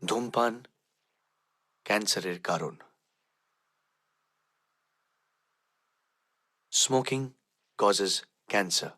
ধূমপান ক্যান্সারের কারণ। Smoking causes cancer.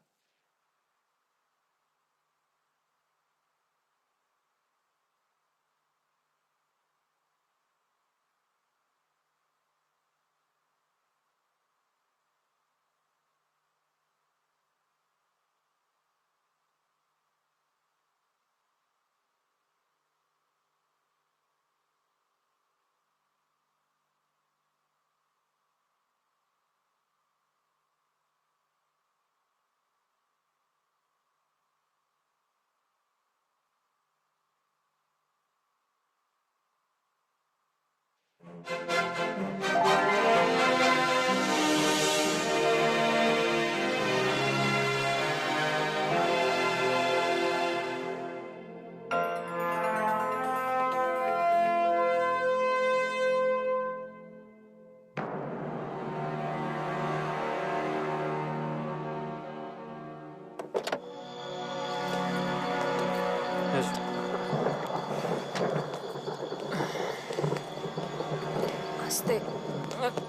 আস্তে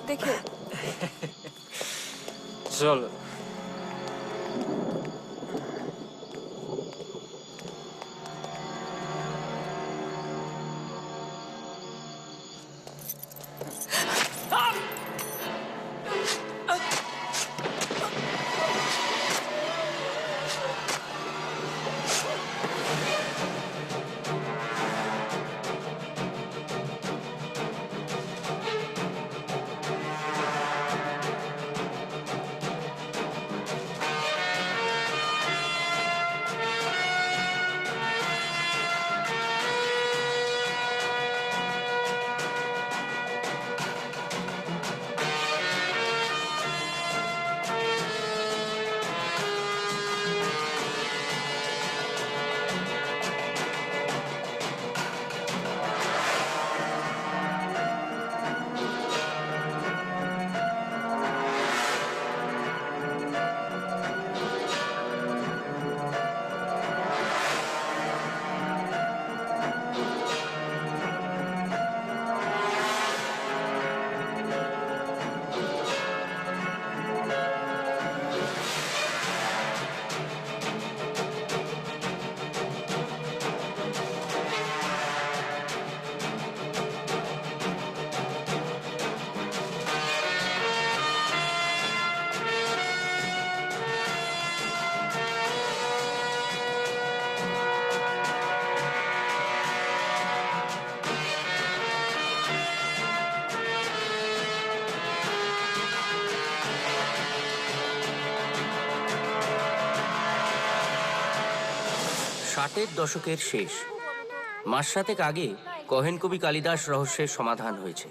দেখে চলো। ষাটের দশকের শেষ মাস সাতেক আগে কহেন কবি কালিদাস রহস্যের সমাধান হয়েছে।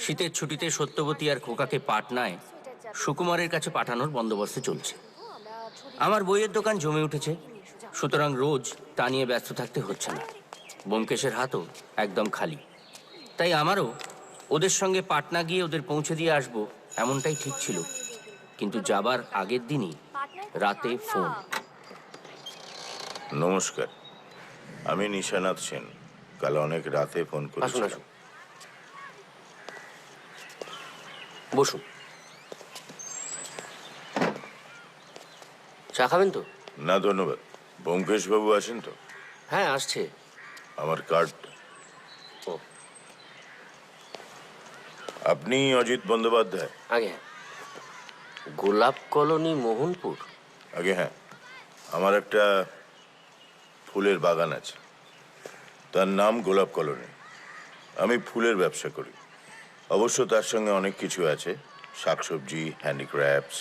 শীতের ছুটিতে সত্যবতী আর খোকাকে পাটনায় সুকুমারের কাছে পাঠানোর বন্দোবস্ত চলছে। আমার বইয়ের দোকান জমে উঠেছে, সুতরাং রোজ তা নিয়ে ব্যস্ত থাকতে হচ্ছে না। ব্যোমকেশের হাতও একদম খালি, তাই আমারও ওদের সঙ্গে পাটনা গিয়ে ওদের পৌঁছে দিয়ে আসবো এমনটাই ঠিক ছিল। কিন্তু যাবার আগের দিনই রাতে ফোন। নমস্কার, আমি নিশানাথ সেন। কাল অনেক রাতে ফোন করেছিলাম। বসুন। চা খাবেন তো? না ধন্যবাদ। ব্যোমকেশ বাবু আসেন তো? হ্যাঁ, আসছে। আমার কার্ড। ও, আপনি অজিত বন্দ্যোপাধ্যায়? আগে হ্যাঁ। গোলাপ কলোনি, মোহনপুর? আগে হ্যাঁ। আমার একটা ফুলের বাগান আছে, তার নাম গোলাপ কলোনি। আমি ফুলের ব্যবসা করি। অবশ্য তার সঙ্গে অনেক কিছু আছে, শাকসবজি, হ্যান্ডিক্রাফটস।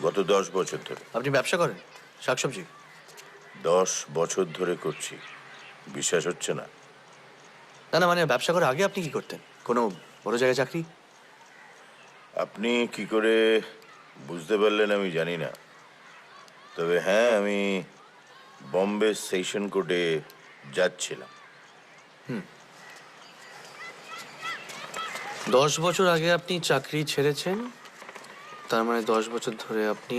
গত 10 বছর ধরে। আপনি ব্যবসা করেন শাকসবজি? 10 বছর ধরে করছি। বিশ্বাস হচ্ছে না? না না, মানে ব্যবসা করার আগে আপনি কি করতেন? কোনো বড় জায়গায় চাকরি? আপনি কি করে বুঝতে পারলেন আমি জানি না, তবে হ্যাঁ, আমি বম্বে সেশন কোর্টে যাচ্ছিলাম। 10 বছর আগে আপনি চাকরি ছেড়েছেন, তার মানে 10 বছর ধরে আপনি...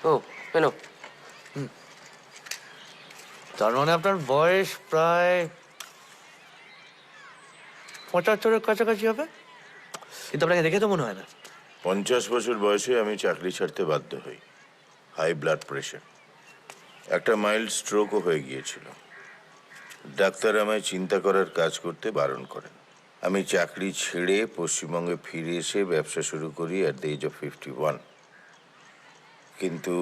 ও কেন? তার মানে আপনার বয়স প্রায় 75-এর কাছাকাছি হবে, কিন্তু আপনাকে দেখে তো মনে হয় না। 50 বছর বয়সে আমি চাকরি ছাড়তে বাধ্য হই। হাই ব্লাড প্রেশার, একটা মাইল্ড স্ট্রোকও হয়ে গিয়েছিল। ডাক্তার আমায় চিন্তা করার কাজ করতে বারণ করেন। আমি চাকরি ছেড়ে পশ্চিমবঙ্গে ফিরে এসে ব্যবসা শুরু করি অ্যাট দ্য এজ অফ 51। কিন্তু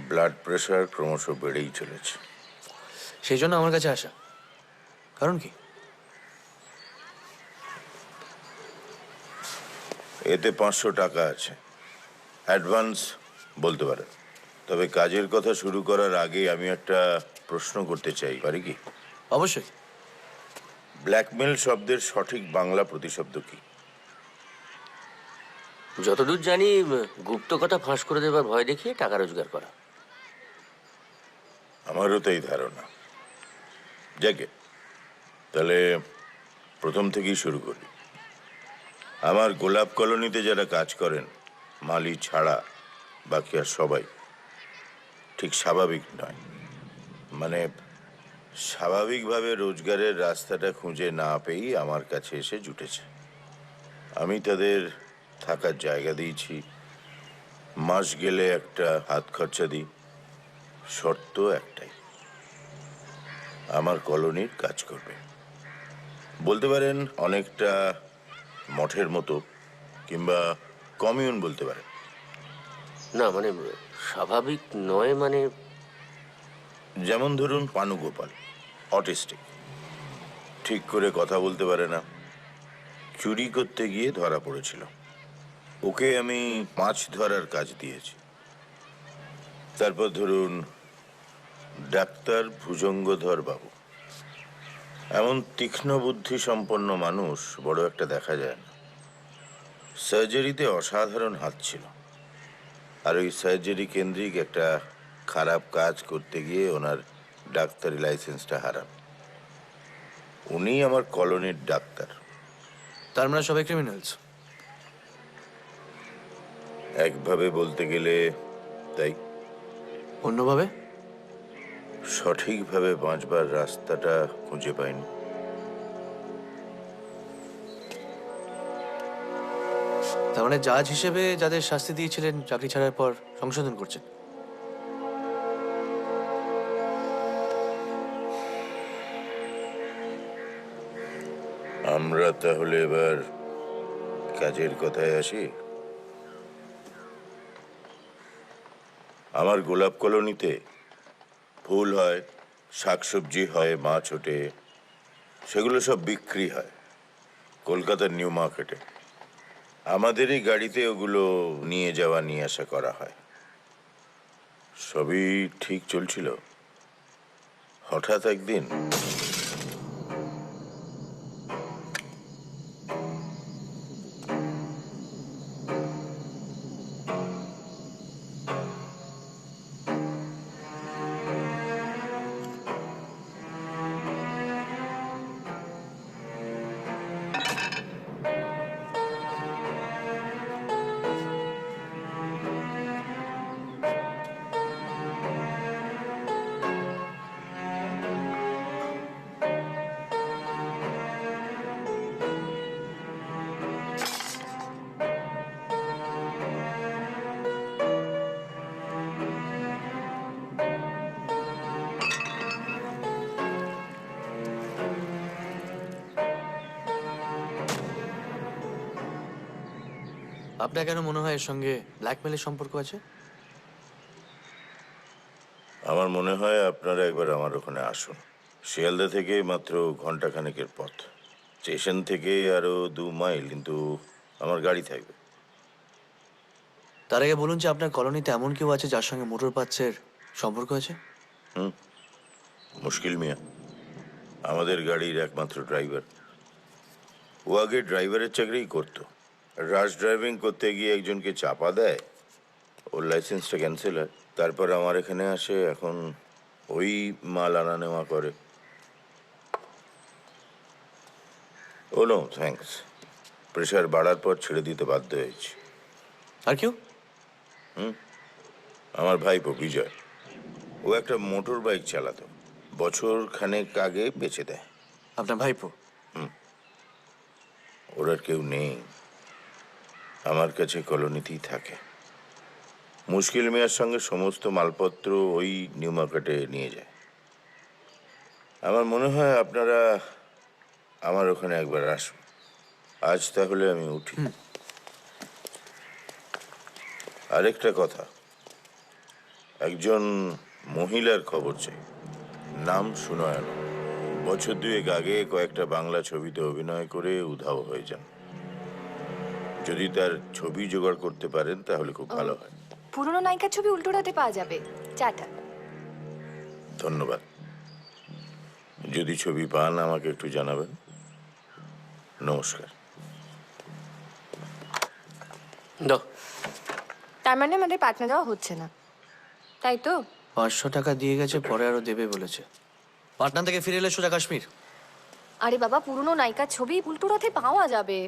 ব্লাড প্রেশার ক্রমশ বেড়েই চলেছে। সেই জন্য আমার কাছে আসা। কারণ কি? এতে 500 টাকা আছে, অ্যাডভান্স বলতে পারেন। তবে কাজের কথা শুরু করার আগে আমি একটা প্রশ্ন করতে চাই, পারি কি? অবশ্যই। ব্ল্যাকমেল শব্দের সঠিক বাংলা প্রতিশব্দ কি? যতদূর জানি গুপ্ত কথা ফাঁস করে দেবার ভয় দেখিয়ে টাকা রোজগার করা। আমারও তাই ধারণা। যাকে তাহলে প্রথম থেকেই শুরু করি। আমার গোলাপ কলোনিতে যারা কাজ করেন, মালি ছাড়া বাকি আর সবাই ঠিক স্বাভাবিক নয়। মানে স্বাভাবিকভাবে রোজগারের রাস্তাটা খুঁজে না পেয়েই আমার কাছে এসে জুটেছে। আমি তাদের থাকার জায়গা দিয়েছি, মাস গেলে একটা হাত খরচা দিই। শর্ত একটাই, আমার কলোনির কাজ করবে। বলতে পারেন অনেকটা মঠের মতো, কিংবা কমিউন বলতে পারেন। না মানে স্বাভাবিক নয় মানে? যেমন ধরুন পানুগোপাল, অটিস্টিক, ঠিক করে কথা বলতে পারে না, চুরি করতে গিয়ে ধরা পড়েছিল। ওকে আমি মাছ ধরার কাজ দিয়েছি। তারপর ধরুন ডাক্তার ভুজঙ্গধর বাবু, এমন তীক্ষ্ণ বুদ্ধি সম্পন্ন মানুষ বড় একটা দেখা যায় না। সার্জারিতে অসাধারণ হাত ছিল, আর ওই সার্জারি কেন্দ্রিক একটা খারাপ কাজ করতে গিয়ে ওনার ডাক্তারি লাইসেন্সটা হারান। উনি আমার কলোনির ডাক্তার। তার মানে সবাই ক্রিমিনালস? একভাবে বলতে গেলে তাই। অন্যভাবে? সঠিকভাবে বাঁচবার রাস্তাটা খুঁজে পাইনি। তার মানে জাজ হিসেবে যাদের শাস্তি দিয়েছিলেন চাকরি ছাড়ার পর সংশোধন করছেন? আমরা তাহলে এবার কাজের কথায় আসি। আমার গোলাপ কলোনিতে ফুল হয়, শাকসবজি হয়, মাছ ওঠে, সেগুলো সব বিক্রি হয় কলকাতার নিউ মার্কেটে। আমাদেরই গাড়িতে ওগুলো নিয়ে যাওয়া নিয়ে আসা করা হয়। সবই ঠিক চলছিল। হঠাৎ একদিন আপনার কেন মনে হয় এর সঙ্গে ব্ল্যাকমেলের সম্পর্ক আছে? আমার মনে হয় আপনারা একবার আমার ওখানে আসুন। শিয়ালদা থেকে মাত্র ঘন্টাখানেকের পথ, স্টেশন থেকে আরো 2 মাইল, কিন্তু আমার গাড়ি থাকবে। তার আগে বলুন যে আপনার কলোনিতে এমন কেউ আছে যার সঙ্গে মোটর পার্টসের সম্পর্ক আছে? মুশকিল মিয়া, আমাদের গাড়ির একমাত্র ড্রাইভার। ও আগে ড্রাইভারের চাকরিই করতো। রাশ ড্রাইভিং করতে গিয়ে একজনকে চাপা দেয়, ওর লাইসেন্সটা ক্যান্সেল হয়। তারপর আমার এখানে আসে, এখন ওই মাল আনা নেওয়া করে। ও নো থ্যাঙ্কস, প্রেশার বাড়ার পর ছেড়ে দিতে বাধ্য হয়েছি। আর কেউ? আমার ভাইপো বিজয়, ও একটা মোটর বাইক চালাতো, বছর খানেক আগে বেচে দেয়। আপনার ভাইপো? ওর আর কেউ নেই, আমার কাছে কলোনিতেই থাকে। মুশকিল মিয়ার সঙ্গে সমস্ত মালপত্র ওই নিউ মার্কেটে নিয়ে যায়। আমার মনে হয় আপনারা আমার ওখানে একবার আসুন। আজ তাহলে আমি উঠি। আরেকটা কথা, একজন মহিলার খবর চাই, নাম সুনয়না। বছর দুয়েক আগে কয়েকটা বাংলা ছবিতে অভিনয় করে উধাও হয়ে যান। যদি তার ছবি জোগাড় করতে পারেন তাহলে খুব ভালো হয়। পুরনো নায়িকার ছবি উল্টোটাতে পাওয়া যাবে। চাটা। ধন্যবাদ। যদি ছবি পান আমাকে একটু জানাবেন। নমস্কার। দাও। তার মানে আমাদের পাটনা দেওয়া হচ্ছে না, তাই তো? 500 টাকা দিয়ে গেছে, পরে আরো দেবে বলেছে। পাটনা থেকে ফিরে এলে সোজা কাশ্মীর। আরে বাবা, পুরনো নায়িকার ছবি উল্টোটাতে পাওয়া যাবে।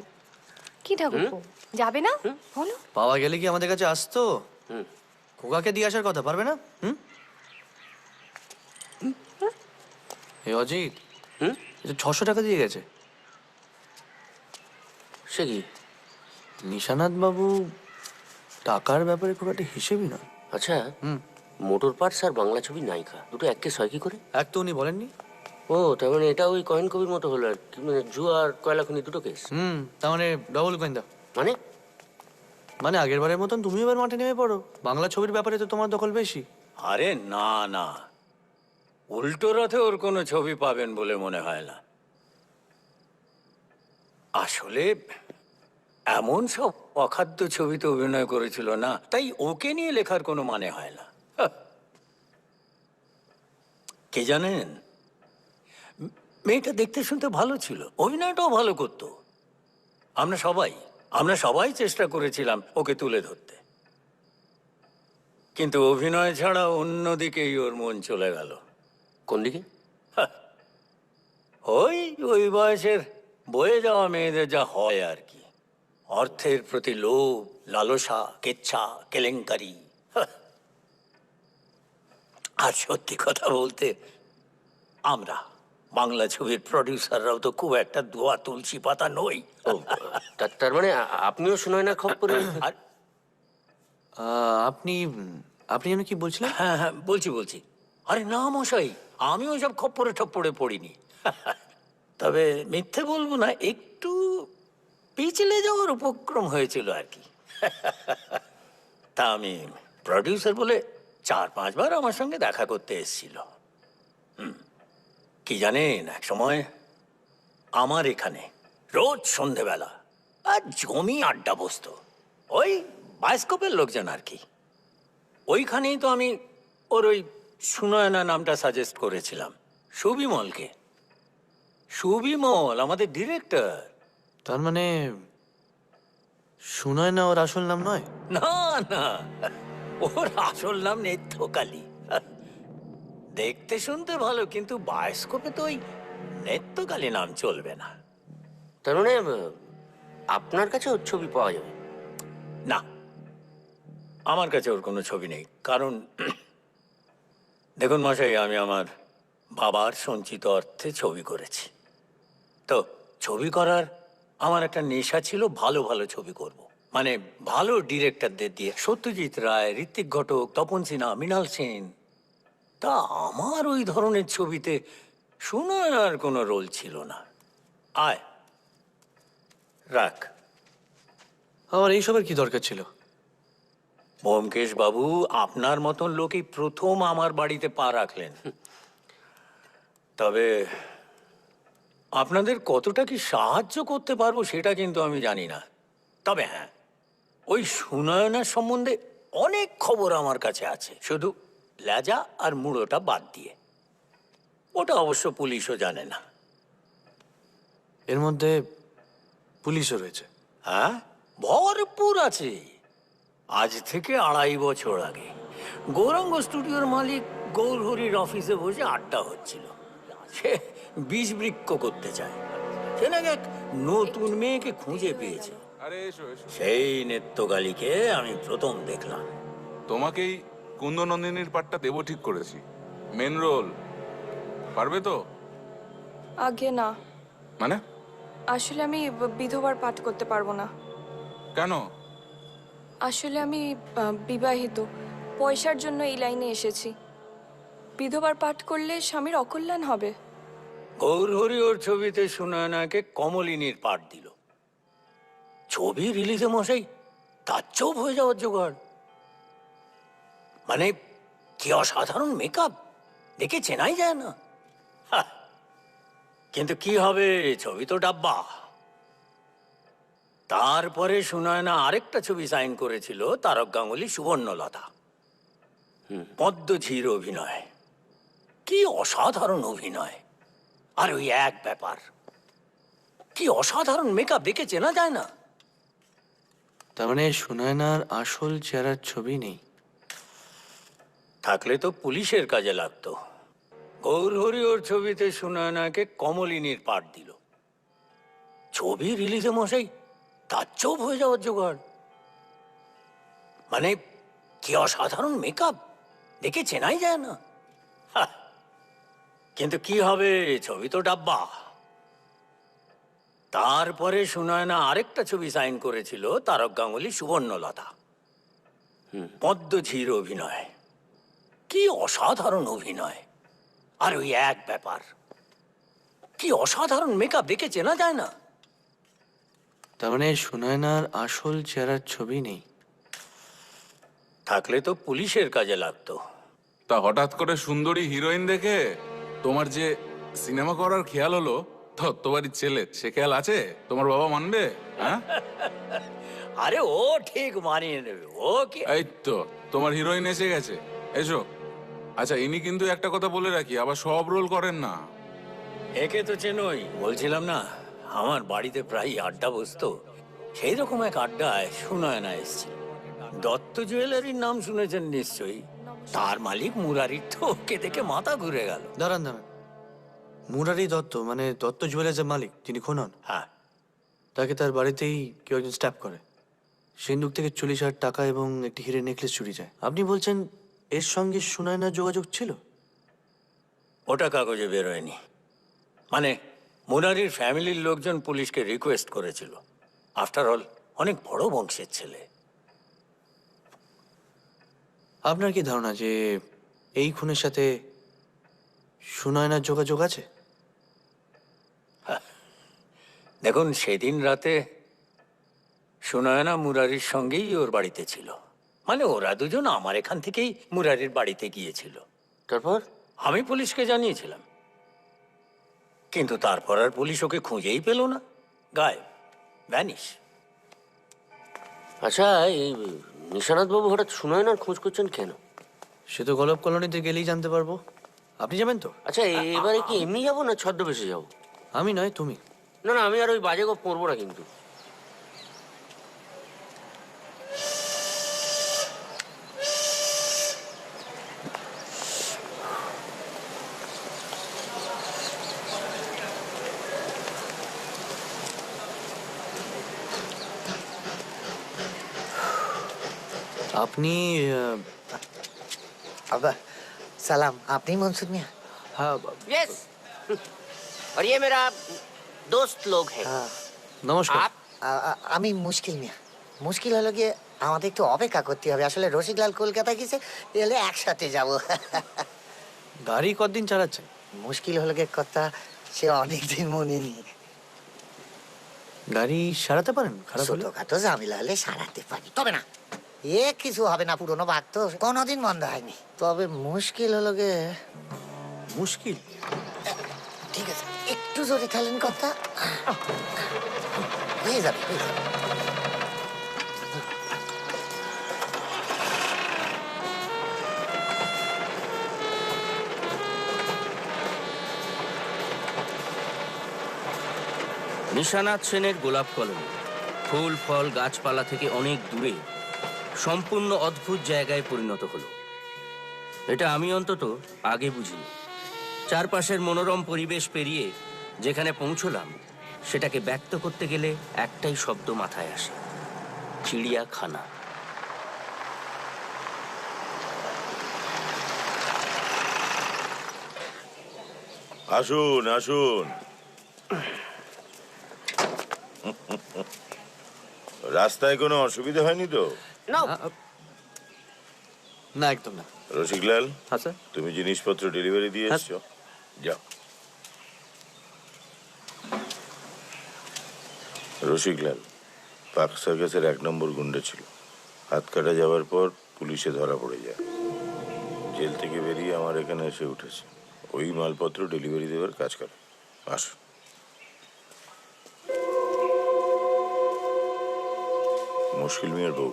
কি ঠাকুরপো, যাবে না? বলো। পাওয়া গেলে কি আমাদের কাছে আসতো? খোকাকে দিয়ে আসার কথা, পারবে না? হে অজিত, এটা 600 টাকা দিয়ে গেছে। সে কি? নিশানাথ বাবু টাকার ব্যাপারে খুব একটা হিসেবই না। আচ্ছা, মোটর পার্টস আর বাংলা ছবি নায়িকা দুটো এক কেস হয় কি করে? এক তো উনি বলেননি। ও, তার মানে এটা ওই কয়েন কবির মতো হলো আর কি, মানে জুয়া আর কয়লা খনি দুটো কেস। তার মানে ডবল গোয়েন্দা। মানে মানে আগের বারের মতন তুমি এবার মাঠে নেমে পড়ো। বাংলা ছবির ব্যাপারে তো তোমার দখল বেশি। আরে না না, উল্টো রথে ওর কোনো ছবি পাবেন বলে মনে হয় না। আসলে এমন সব অখাদ্য ছবিতে অভিনয় করেছিল না, তাই ওকে নিয়ে লেখার কোনো মানে হয় না। কে জানেন, মেয়েটা দেখতে শুনতে ভালো ছিল, অভিনয়টাও ভালো করতো। আমরা সবাই চেষ্টা করেছিলাম ওকে তুলে ধরতে, কিন্তু অভিনয় ছাড়া অন্যদিকেই ওর মন চলে গেল। কোন দিকে? ওই ওই বয়সের বয়ে যাওয়া মেয়েদের যা হয় আর কি, অর্থের প্রতি লোভ, লালসা, কেচ্ছা, কেলেঙ্কারি। আর সত্যি কথা বলতে, আমরা বাংলা ছবির প্রডিউসাররাও তো খুব একটা দোয়া তুলসী পাতা নই। ও, তার মানে আপনিও শুনোয় না খবরে? আর আপনি আপনি যেন কি বলছিলেন? হ্যাঁ হ্যাঁ, বলছি। আরে না মশাই, আমি ওইসব খপ্পরে ঠপ্পরে পড়িনি। তবে মিথ্যে বলবো না, একটু পিছলে যাওয়ার উপক্রম হয়েছিল আর কি। তা আমি প্রডিউসার বলে 4-5 বার আমার সঙ্গে দেখা করতে এসেছিল। কি জানেন, এক সময় আমার এখানে রোজ সন্ধেবেলা আর জমি আড্ডা বসতো, ওই বায়োস্কোপের লোকজন আর কি। ওইখানেই তো আমি ওর ওই সুনয়না নামটা সাজেস্ট করেছিলাম সুবিমলকে। সুবিমল আমাদের ডিরেক্টর। তার মানে শোনায় না ওর আসল নাম নয়? না না, ওর আসল নাম নেত্রকালী। দেখতে শুনতে ভালো, কিন্তু বায়োস্কোপে তো ওই নেত্রকালী নাম চলবে না। তার মানে আপনার কাছে ওর ছবি পাওয়া যাবে? না, আমার কাছে ওর কোনো ছবি নেই। কারণ দেখুন মশাই, আমি আমার বাবার সঞ্চিত অর্থে ছবি করেছি। তো ছবি করার আমার একটা নেশা ছিল, ভালো ভালো ছবি করব। মানে ভালো ডিরেক্টরদের দিয়ে, সত্যজিৎ রায়, ঋত্বিক ঘটক, তপন সিনহা, মৃণাল সেন। তা আমার ওই ধরনের ছবিতে সুনয়নার কোনো রোল ছিল না। আয় রাখ। আমার এইসবের কি দরকার ছিল? ব্যোমকেশ বাবু, আপনার মতন লোকই প্রথম আমার বাড়িতে পা রাখলেন। তবে আপনাদের কতটা কি সাহায্য করতে পারবো সেটা কিন্তু আমি জানি না। তবে হ্যাঁ, ওই সুনয়নার সম্বন্ধে অনেক খবর আমার কাছে আছে, শুধু লেজা আর মুড়োটা বাদ দিয়ে। ওটা অবশ্য পুলিশও জানে না। এর মধ্যে পুলিশও রয়েছে? হ্যাঁ, ভরপুর আছে। আজ থেকে 2.5 বছর আগে গৌরাঙ্গ স্টুডিওর মালিক গৌরহরির অফিসে বসে আড্ডা হচ্ছিল। সে বিষবৃক্ষ করতে চায়, সে নাকি এক নতুন মেয়েকে খুঁজে পেয়েছে। সেই নেত্রকালীকে আমি প্রথম দেখলাম। তোমাকেই কুন্দনন্দিনীর পাঠটা দেবো ঠিক করেছি, মেন রোল। পারবে তো? আগে না। মানে আসলে আমি বিধবার পাঠ করতে পারবো না। কেন? আসলে আমি বিবাহিত, পয়সার জন্য এই লাইনে এসেছি। বিধবার পাঠ করলে স্বামীর অকল্যাণ হবে। গৌরহরি ওর ছবিতে সুনয়নাকে কমলিনীর পাঠ দিল। ছবি রিলিজে মশাই তার চোপ হয়ে যাওয়ার জোগাড়। মানে কি অসাধারণ মেকআপ, দেখে চেনাই যায় না। হাহ, কিন্তু কি হবে, ছবি তো ডাব্বা। তারপরে সুনয়না আরেকটা ছবি সাইন করেছিল, তারক গাঙ্গুলি সুবর্ণলতা। পদ্মঝির অভিনয়, কি অসাধারণ অভিনয়। আর ওই এক ব্যাপার, কি অসাধারণ মেকআপ, দেখে চেনা যায় না। তার মানে সুনয়নার আসল চেহারার ছবি নেই। থাকলে তো পুলিশের কাজে লাগতো। গৌরহরি ওর ছবিতে সুনয়নাকে কমলিনীর পাঠ দিল। ছবি রিলিজে মশাই তার চোপ হয়ে যাওয়ার জোগাড়। মানে কি অসাধারণ মেকআপ, দেখে চেনাই যায় না। হাহ, কিন্তু কি হবে, ছবি তো ডাব্বা। তারপরে সুনয়না আরেকটা ছবি সাইন করেছিল, তারক গাঙ্গুলি সুবর্ণলতা। পদ্মঝির অভিনয়, কি অসাধারণ অভিনয়। আর ওই এক ব্যাপার, কি অসাধারণ মেকআপ, দেখে চেনা যায় না। তার মানে সুনয়নার আসল চেহারার ছবি নেই। থাকলে তো পুলিশের কাজে লাগতো। তা হঠাৎ করে সুন্দরী হিরোইন দেখে তোমার যে সিনেমা করার খেয়াল হলো, তত্ত্ববাড়ির ছেলে, সে খেয়াল আছে? তোমার বাবা মানবে? হ্যাঁ, আরে ও ঠিক মানিয়ে নেবে, ও কি। এই তো তোমার হিরোইন এসে গেছে, এসো। আচ্ছা, ইনি কিন্তু একটা কথা বলে রাখি, আবার সব রোল করেন না। একে তো চেনই, বলছিলাম না আমার বাড়িতে প্রায় আড্ডা বসতো। সেই রকম এক আড্ডায় সুনয়না এসেছিল। দত্ত জুয়েলারির নাম শুনেছেন নিশ্চয়ই। তার মালিক মুরারির তো ওকে দেখে মাথা ঘুরে গেল। দাঁড়ান দাঁড়ান, মুরারি দত্ত মানে দত্ত জুয়েলার্সের মালিক, যিনি খুন হন, হ্যাঁ, তাকে তার বাড়িতেই কেউ একজন স্ট্যাপ করে। সিন্ধুক থেকে 40,000 টাকা এবং একটি হিরের নেকলেস চুরি যায়। আপনি বলছেন এর সঙ্গে সুনয়নার যোগাযোগ ছিল? ওটা কাগজে বেরোয়নি। মানে মুরারির ফ্যামিলির লোকজন পুলিশকে রিকোয়েস্ট করেছিল। আফটার অল অনেক বড় বংশের ছেলে। আপনার কি ধারণা যে এই খুনের সাথে সুনয়নার যোগাযোগ আছে? দেখুন, সেদিন রাতে সুনয়না মুরারির সঙ্গেই ওর বাড়িতে ছিল। মানে ওরা দুজন আমার এখান থেকেই মুরারির বাড়িতে গিয়েছিল। তারপর? আমি পুলিশকে জানিয়েছিলাম, কিন্তু তারপর আর পুলিশ ওকে খুঁজেই পেল না। গায়েব, ভ্যানিশ। আচ্ছা, এই নিশানাথ বাবু হঠাৎ সুনয়নার খোঁজ করছেন কেন? সে তো গলপ কলোনিতে গেলেই জানতে পারবো। আপনি যাবেন তো? আচ্ছা, এবারে কি এমনি যাবো না ছদ্মবেশে যাবো? আমি নয়, তুমি। না না, আমি আর ওই বাজে গপ পড়বো না কিন্তু। আপনি अब्बा सलाम, আপনি মনসুর মিয়া? হ্যাঁ, यस, और ये मेरा दोस्त लोग हैं। নমস্কার। आप? আমি মুশকিল মিয়া। মুশকিল হলো গিয়ে আমাদের একটু অপেক্ষা করতে হবে। আসলে রসিকলাল কলকাতা গেছে, এলে একসাথে যাব। গাড়ি কতদিন চালাচ্ছেন? মুশকিল হলো গিয়ে কথা, সে অনেকদিন মনে নেই। গাড়ি সারাতে পারেন? খারাপ হলে? ছোটখাটো ঝামেলা হলে সারাতে পারি, তবে না এ কিছু হবে না। পুরোনো ভাগ তো কোনোদিন বন্ধ হয়নি। তবে মুশকিল হলো গিয়ে, মুশকিল? ঠিক আছে একটু জোরে ঠালেন কথা, হয়ে যাবে হয়ে যাবে। নিশানাথ সেনের গোলাপ কলোনি ফুল ফল গাছপালা থেকে অনেক দূরে সম্পূর্ণ অদ্ভুত জায়গায় পরিণত হলো। এটা আমি অন্তত আগে বুঝিনি। চারপাশের মনোরম পরিবেশ পেরিয়ে যেখানে পৌঁছলাম, সেটাকে ব্যক্ত করতে গেলে একটাই শব্দ মাথায় আসে: চিড়িয়াখানা। আসুন আসুন। রাস্তায় কোনো অসুবিধা হয়নি তো? না, একদম না। রসিকলাল, হ্যাঁ স্যার। তুমি জিনিসপত্র ডেলিভারি দিয়ে হ্যাঁ। এসছো? যাও। রসিকলাল পাক সার্কাসের 1 নম্বর গুন্ডা ছিল। হাত কাটা যাওয়ার পর পুলিশে ধরা পড়ে যায়। জেল থেকে বেরিয়ে আমার এখানে এসে উঠেছে। ওই মালপত্র ডেলিভারি দেওয়ার কাজ করে। আসো। মুশকিল মিয়ার বউ।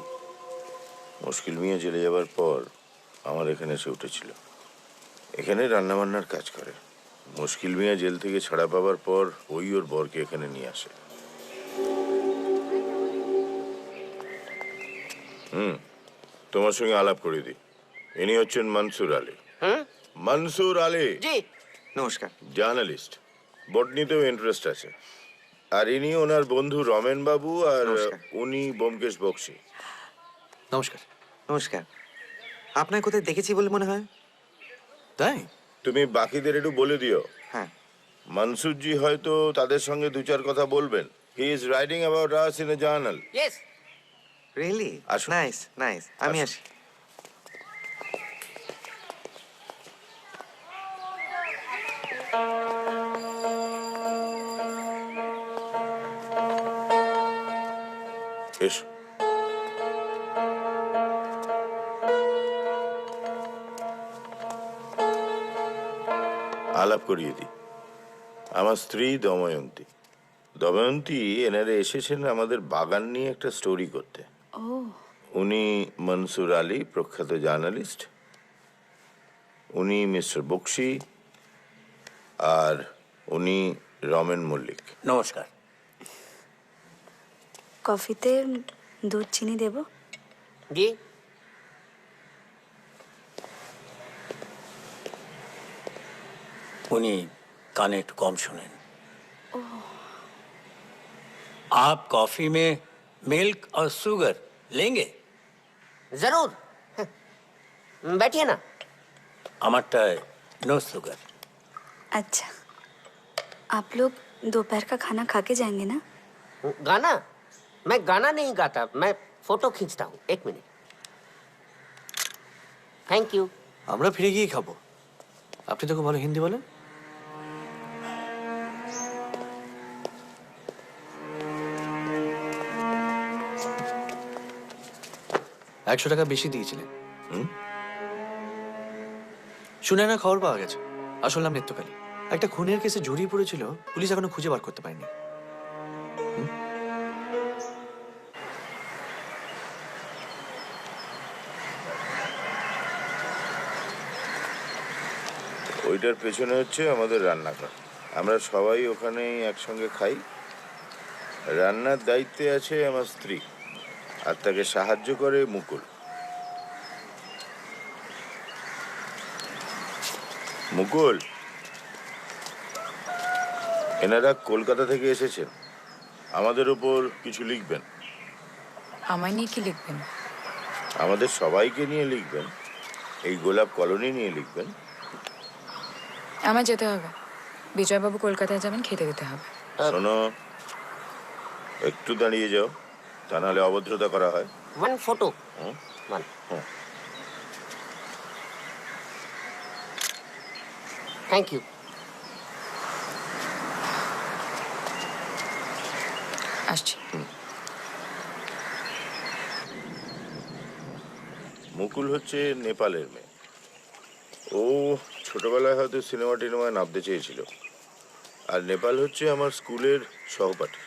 মুশকিল মিয়া জেলে যাওয়ার পর আমার এখানে এসে উঠেছিল। এখানে রান্নাবান্নার কাজ করে। মুশকিল মিয়া জেল থেকে ছাড়া পাওয়ার পর ওই ওর বরকে এখানে নিয়ে আসে। তোমার সঙ্গে আলাপ করে দিই। ইনি হচ্ছেন মনসুর আলী। মনসুর আলী, জি নমস্কার। জার্নালিস্ট, বটনিতেও ইন্টারেস্ট আছে। আর ইনি ওনার বন্ধু রমেন বাবু, আর নমস্কার। উনি ব্যোমকেশ বক্সী। নমস্কার। নমস্কার, আপনার কোথায় দেখেছি বলে মনে হয়। তাই? তুমি বাকিদের একটু বলে দিও হ্যাঁ, মনসুরজি হয়তো তাদের সঙ্গে 2-4 কথা বলবেন। He is writing about us in a journal. Yes really আসুন। Nice nice. আমি আসুন। আসি। এসো। আলাপ করিয়ে দিই। আমার স্ত্রী দময়ন্তী। দময়ন্তী এনারে এসেছেন আমাদের বাগান নিয়ে একটা স্টোরি করতে। উনি মনসুর আলী, প্রখ্যাত জার্নালিস্ট। উনি মিস্টার বক্সী, আর উনি রমেন মল্লিক। নমস্কার। কফিতে দুধ চিনি দেব? জি উনি কানে একটু কম শোনেন। आप कॉफी में मिल्क और शुगर लेंगे? जरूर। बैठिए ना। আমারটায় नो शुगर। अच्छा, आप लोग दोपहर का खाना खा के जाएंगे ना? गाना? मैं गाना नहीं गाता, मैं फोटो खींचता हूँ। 1 मिनट। Thank you. আমরা ফিরে গিয়ে খাবো। আপনি তো খুব ভালো হিন্দি বলেন। $100 বেশি দিয়েছিলেন। শুনে না খবর পাওয়া গেছে। আসল নাম নিত্যকালী। একটা খুনের কেসে জড়িয়ে পড়েছিল, পুলিশ এখনো খুঁজে বার করতে পারেনি। ওইটার পেছনে হচ্ছে আমাদের রান্নাঘর। আমরা সবাই ওখানেই একসঙ্গে খাই। রান্নার দায়িত্বে আছে আমার স্ত্রী, আর তাকে সাহায্য করে মুকুল। মুকুল, এনারা কলকাতা থেকে এসেছেন। আমাদের উপর কিছু লিখবেন। আমায় নিয়ে কি লিখবেন? আমাদের সবাইকে নিয়ে লিখবেন। এই গোলাপ কলোনি নিয়ে লিখবেন। আমার যেতে হবে। বিজয়বাবু কলকাতায় যাবেন, খেতে দিতে হবে। শোনো, একটু দাঁড়িয়ে যাও, তা নাহলে অভদ্রতা করা হয়। 1 photo. Hmm? 1। Hmm. Thank you. আসছি। মুকুল হচ্ছে নেপালের মেয়ে। ও ছোটবেলায় হয়তো সিনেমা টিনেমায় নামতে চেয়েছিল। আর নেপাল হচ্ছে আমার স্কুলের সহপাঠী,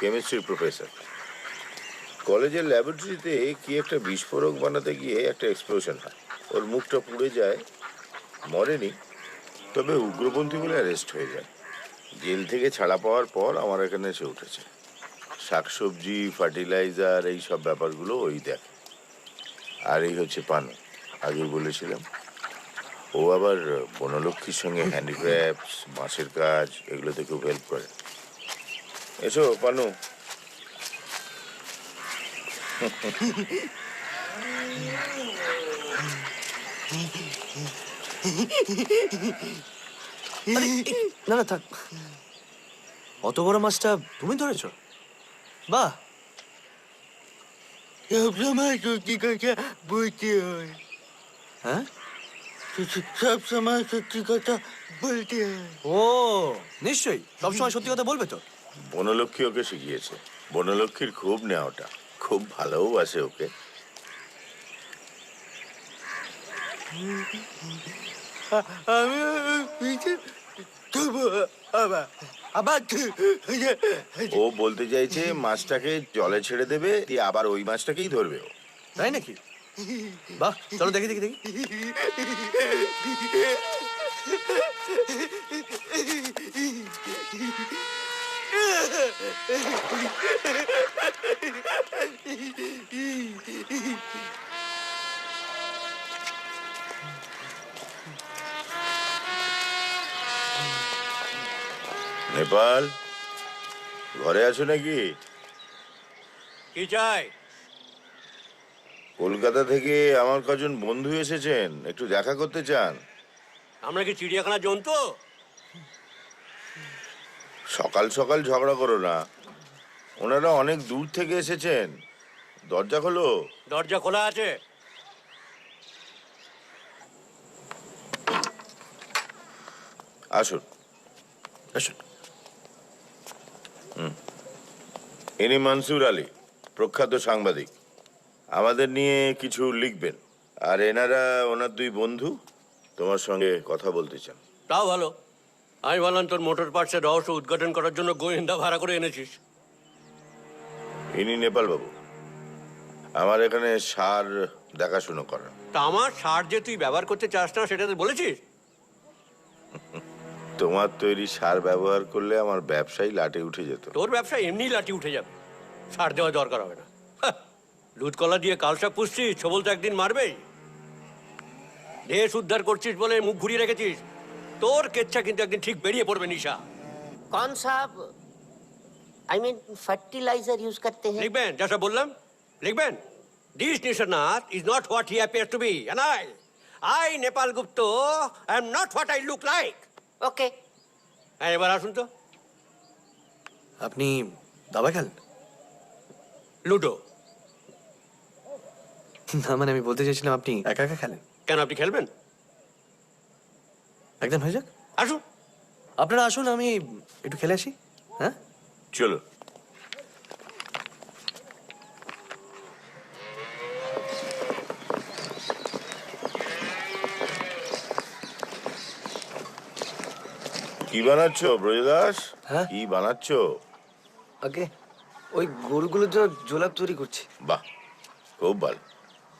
কেমিস্ট্রির প্রফেসর। কলেজের ল্যাবরেটরিতে কি একটা বিস্ফোরক বানাতে গিয়ে একটা এক্সপ্লোশন হয়। ওর মুখটা পুড়ে যায়, মরেনি, তবে উগ্রপন্থী বলে অ্যারেস্ট হয়ে যায়। জেল থেকে ছাড়া পাওয়ার পর আমার এখানে এসে উঠেছে। শাকসবজি, ফার্টিলাইজার, এই সব ব্যাপারগুলো ওই দেখে। আর এই হচ্ছে পানু, আগেই বলেছিলাম। ও আবার বনলক্ষ্মীর সঙ্গে হ্যান্ডিক্রাফটস, বাঁশের কাজ, এগুলোতে খুব হেল্প করে। এসো পানু। না না থাক। অত বড় মাছটা তুমি ধরেছো? বাহ, সবসময় সত্যি কথা বলতে হয়। হ্যাঁ, সব সময় সত্যি কথা বলতে হয়। ও নিশ্চয়ই সবসময় সত্যি কথা বলবে তো। বনলক্ষ্মী ওকে শিখিয়েছে। বনলক্ষ্মীর খুব নেওয়াটা, খুব ভালোবাসে ওকে। আমি আবার আবার ও বলতে চাইছে মাছটাকে জলে ছেড়ে দেবে, দিয়ে আবার ওই মাছটাকেই ধরবে ও। তাই নাকি? বাহ, চলো দেখি দেখি দেখি। নেপাল, ঘরে আছো নাকি? কি চাই? কলকাতা থেকে আমার কজন বন্ধু এসেছেন, একটু দেখা করতে চান। আমরা কি চিড়িয়াখানা জন্তু? সকাল সকাল ঝগড়া করো না, ওনারা অনেক দূর থেকে এসেছেন। দরজা খোলো। দরজা খোলা আছে। আসুন আসুন। ইনি মনসুর আলী, প্রখ্যাত সাংবাদিক। আমাদের নিয়ে কিছু লিখবেন। আর এনারা ওনার দুই বন্ধু, তোমার সঙ্গে কথা বলতে চান। তাও ভালো। আমি বললাম তোর মোটর পার্টসের রহস্য উদ্ঘাটন করার জন্য গোয়েন্দা ভাড়া করে এনেছিস। ইনি নেপাল বাবু, আমার এখানে সার দেখাশুনো করেন। তা আমার সার যে তুই ব্যবহার করতে চাস না সেটা তো বলেছিস। তোমার তৈরি সার ব্যবহার করলে আমার ব্যবসায় লাটে উঠে যেত। তোর ব্যবসা এমনি লাঠি উঠে যাবে, সার দেওয়া দরকার হবে না। দুধ কলা দিয়ে কালসা পুষছিস, ছবল তো একদিন মারবেই। দেশ উদ্ধার করছিস বলে মুখ ঘুরিয়ে রেখেছিস, তোর কেচ্ছা কিন্তু একদিন ঠিক বেরিয়ে পড়বে নিশা। कौन सा आई मीन फर्टिलाइजर यूज करते हैं? লিখবেন যা সব বললাম, লিখবেন। This Nishanath is not what he appears to be, and I Nepal Gupta I am not what I look like. Okay. হ্যাঁ, এবার আসুন তো। আপনি দাবা খেলেন? লুডো? না মানে আমি বলতে চাইছিলাম আপনি একা একা খেলেন। কেন, আপনি খেলবেন? একদম হয়ে যাক, আসুন। আপনারা আসুন, আমি একটু খেলে আসি। হ্যাঁ চলো। কি বানাচ্ছ ব্রজদাস? হ্যাঁ? কি বানাচ্ছ? আগে ওই গরুগুলোর জন্য জোলাপ তৈরি করছি। বাহ, খুব ভালো।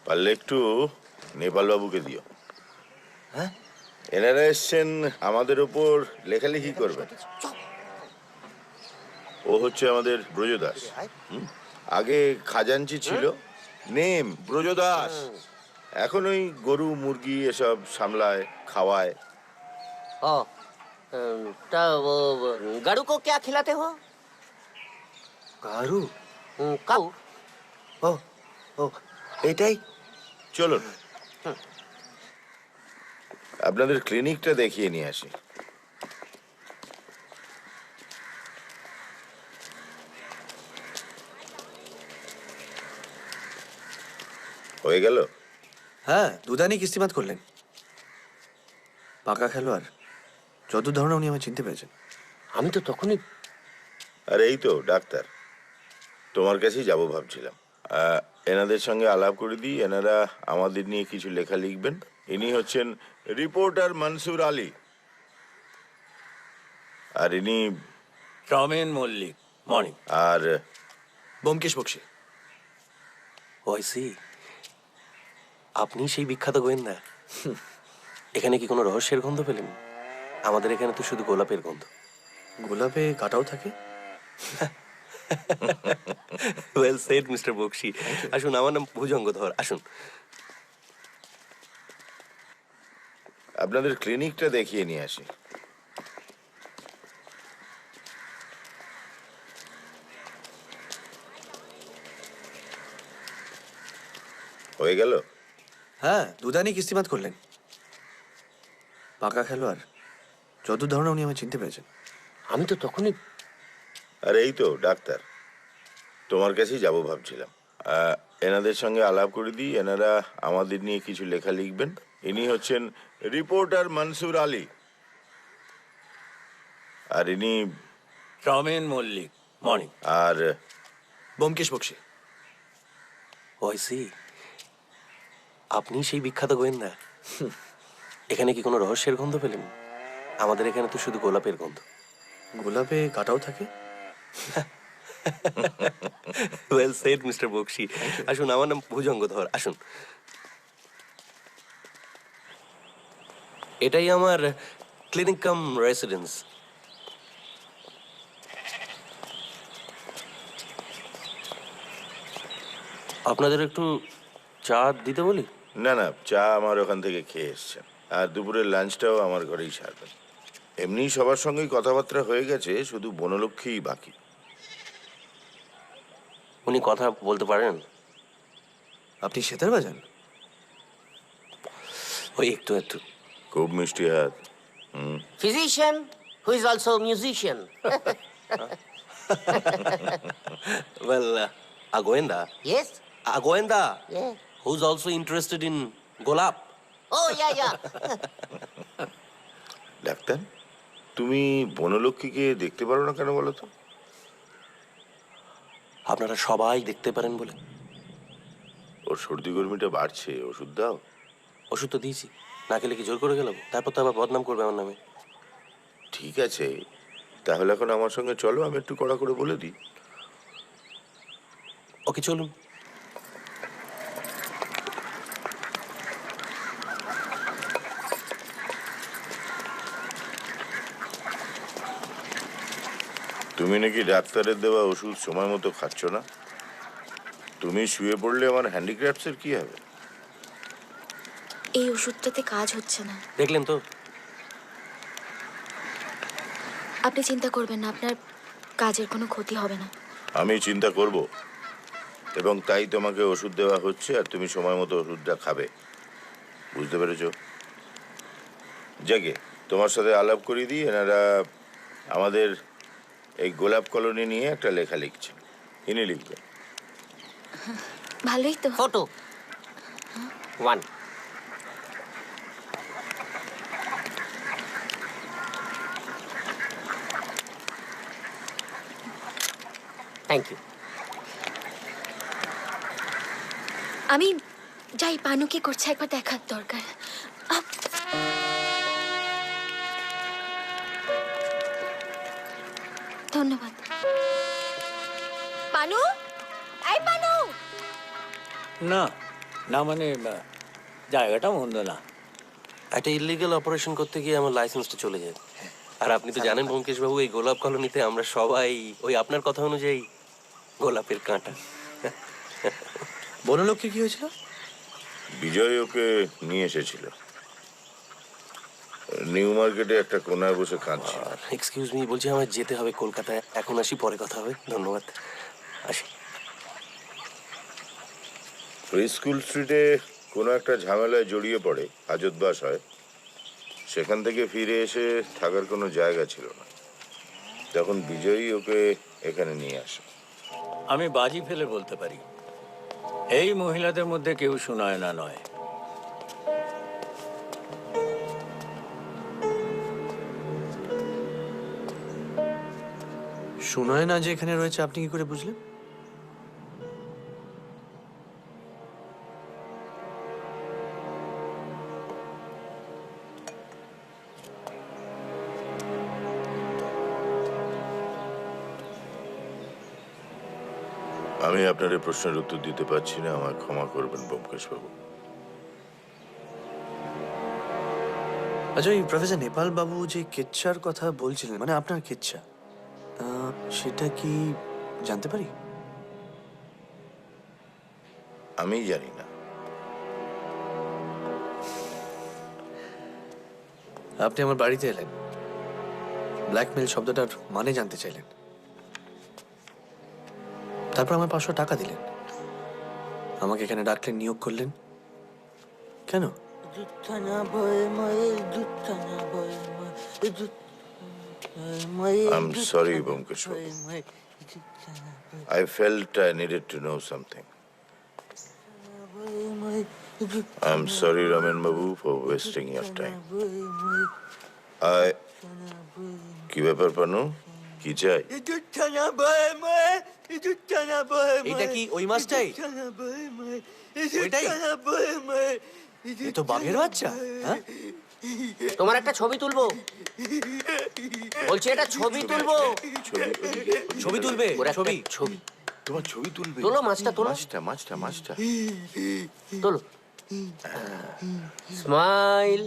পারলে একটু নেপাল বাবুকে দিও। হ্যাঁ, এনারা এসছেন আমাদের ওপর লেখালেখি করবেন। ও হচ্ছে আমাদের ব্রজদাস। আগে খাজাঞ্চি ছিল, নেম ব্রজদাস। এখন ওই গরু মুরগি এসব সামলায়, খাওয়ায়। ओ तो वो गरु को क्या खिलाते हो? গারু? काऊ। ও ও এটাই। চলুন আপনাদের ক্লিনিকটা দেখিয়ে নিয়ে আসি। হয়ে গেল? হ্যাঁ, দুদানি কিস্তিমাত করলেন। পাকা খেলোয়াড়, যত ধরনের উনি আমায় চিনতে পেরেছেন। আমি তো তখনই। আর এই তো ডাক্তার, তোমার কাছেই যাবো ভাবছিলাম। এনাদের সঙ্গে আলাপ করে দিই, এনারা আমাদের নিয়ে কিছু লেখা লিখবেন। ইনি হচ্ছেন রিপোর্টার মনসুর আলী, আর ইনি রমেন মল্লিক। মর্নিং। আর ব্যোমকেশ বক্সী। ওয়াইসি, আপনি সেই বিখ্যাত গোয়েন্দা? এখানে কি কোনো রহস্যের গন্ধ পেলেন? আমাদের এখানে তো শুধু গোলাপের গন্ধ। গোলাপে কাটাও থাকে। Well said mister Bakshi. আসুন, আমার নাম ভুজঙ্গধর। আসুন। আপনাদের ক্লিনিকটা দেখিয়ে নিয়ে আসি। হয়ে গেল? হ্যাঁ, দুদানি কিস্তিমাত করলেন। পাকা খেলোয়াড়, যত ধরনের উনি আমায় চিনতে পেরেছেন। আমি তো তখনই। আর এই তো ডাক্তার, তোমার কাছেই যাব ভাবছিলাম। আহ, এনাদের সঙ্গে আলাপ করে দিই, এনারা আমাদের নিয়ে কিছু লেখা লিখবেন। ইনি হচ্ছেন রিপোর্টার মনসুর আলী, আর ইনি রমেন মল্লিক। মর্নিং। আর ব্যোমকেশ বক্সী। ওইসি, আপনি সেই বিখ্যাত গোয়েন্দা। এখানে কি কোনো রহস্যের গন্ধ পেলেন? আমাদের এখানে তো শুধু গোলাপের গন্ধ। গোলাপে কাটাও থাকে? Well said mister Bakshi. আসুন, আমার নাম ভুজঙ্গধর। আসুন, এটাই আমার ক্লিনিক কাম রেসিডেন্স। আপনাদের একটু চা দিতে বলি? না না, চা আমার ওখান থেকে খেয়ে এসছেন, আর দুপুরের লাঞ্চটাও আমার ঘরেই সারবেন। এমনি সবার সঙ্গেই কথাবার্তা হয়ে গেছে, শুধু বনলক্ষ্মীই বাকি। উনি কথা বলতে পারেন? আপনি সেতার বাজান? ওই একটু একটু। খুব মিষ্টি হাত। Physician who is also musician. Well, a goenda. Yes? A goenda Yeah. who's also interested in golap. Oh, yeah, yeah. Doctor, তুমি বনলক্ষ্মীকে দেখতে পারো না কেন বলো তো? আপনারা সবাই দেখতে পারেন বলে। ওর সর্দি গরমিটা বাড়ছে, ওষুধ দাও। ওষুধ তো দিয়েছি, না খেলে কি জোর করে গেলাম? তারপর তো আবার বদনাম করবে আমার নামে। ঠিক আছে, তাহলে এখন আমার সঙ্গে চলো, আমি একটু কড়া করে বলে দিই। ওকে, চলুন। তুমি নাকি ডাক্তারের দেওয়া ওষুধ সময় মতো খাচ্ছ না। তুমি শুয়ে পড়লে আমার হ্যান্ডিক্রাফটসের কি হবে? এই ওষুধটাতে কাজ হচ্ছে না। দেখলেন তো? আপনি চিন্তা করবেন না, আপনার কাজের কোনো ক্ষতি হবে না। আমি চিন্তা করব, এবং তাই তোমাকে ওষুধ দেওয়া হচ্ছে, আর তুমি সময় মতো ওষুধটা খাবে। বুঝতে পেরেছো? যাকে তোমার সাথে আলাপ করিয়ে দিই, এনারা আমাদের এই গোলাপ কলোনি নিয়ে একটা লেখা লিখছেন। ইনি লিখবেন। ভালোই তো। Photo. One. Thank you. আমি যাই, পানু কি করছে একবার দেখার দরকার। ধন্যবাদ। পানু, এই পানু। না না, মানে জায়গাটা মন্দ না। একটা ইলিগাল অপারেশন করতে গিয়ে আমার লাইসেন্সটা চলে যায়। আর আপনি তো জানেন ব্যোমকেশ বাবু, এই গোলাপ কলোনিতে আমরা সবাই ওই আপনার কথা অনুযায়ী গোলাপের কাঁটা। বনলক্ষ্মী কি হয়েছিল? বিজয় ওকে নিয়ে এসেছিল, নিউ মার্কেটে একটা কোনায় বসে কাঁদছিল। এক্সকিউজ মি, বলছি আমার যেতে হবে কলকাতায়। এখন আসি, পরে কথা হবে। ধন্যবাদ, আসি। ফ্রি স্কুল স্ট্রিটে কোনো একটা ঝামেলায় জড়িয়ে পড়ে, হাজতবাস হয়। সেখান থেকে ফিরে এসে থাকার কোনো জায়গা ছিল না, তখন বিজয়ী ওকে এখানে নিয়ে আসে। আমি বাজি ফেলে বলতে পারি, এই মহিলাদের মধ্যে কেউ শোনায় না নয়। শোনায় না যে এখানে রয়েছে, আপনি কি করে বুঝলেন? আমি আপনার এই প্রশ্নের উত্তর দিতে পারছি না, আমায় ক্ষমা করবেন ব্যোমকেশ বাবু। আচ্ছা, ওই প্রফেসর নেপাল বাবু যে কেচ্ছার কথা বলছিলেন, মানে আপনার কেচ্ছা, সেটা কি জানতে পারি? আমি জানি না। আপনি আমার বাড়িতে এলেন, ব্ল্যাকমেল শব্দটার মানে জানতে চাইলেন, তারপর আমার 500 টাকা দিলেন, আমাকে এখানে ডাকলেন, নিয়োগ করলেন। কেন? I am sorry Byomkesh Babu, I felt I needed to know something. I'm sorry, Raman Babu, for wasting your time. কি ব্যাপার পানু? কি চাই? এটা কি ওই মাছটাই? ওইটাই? এ তো বাঘের বাচ্চা, হ্যাঁ? তোমার একটা ছবি তুলবো, বলছি একটা ছবি তুলবো। ছবি তুলবে? ওর একটা ছবি? ছবি তোমার ছবি তুলবে? তোলো, মাছটা তোলো। মাছটা। তোলো। স্মাইল।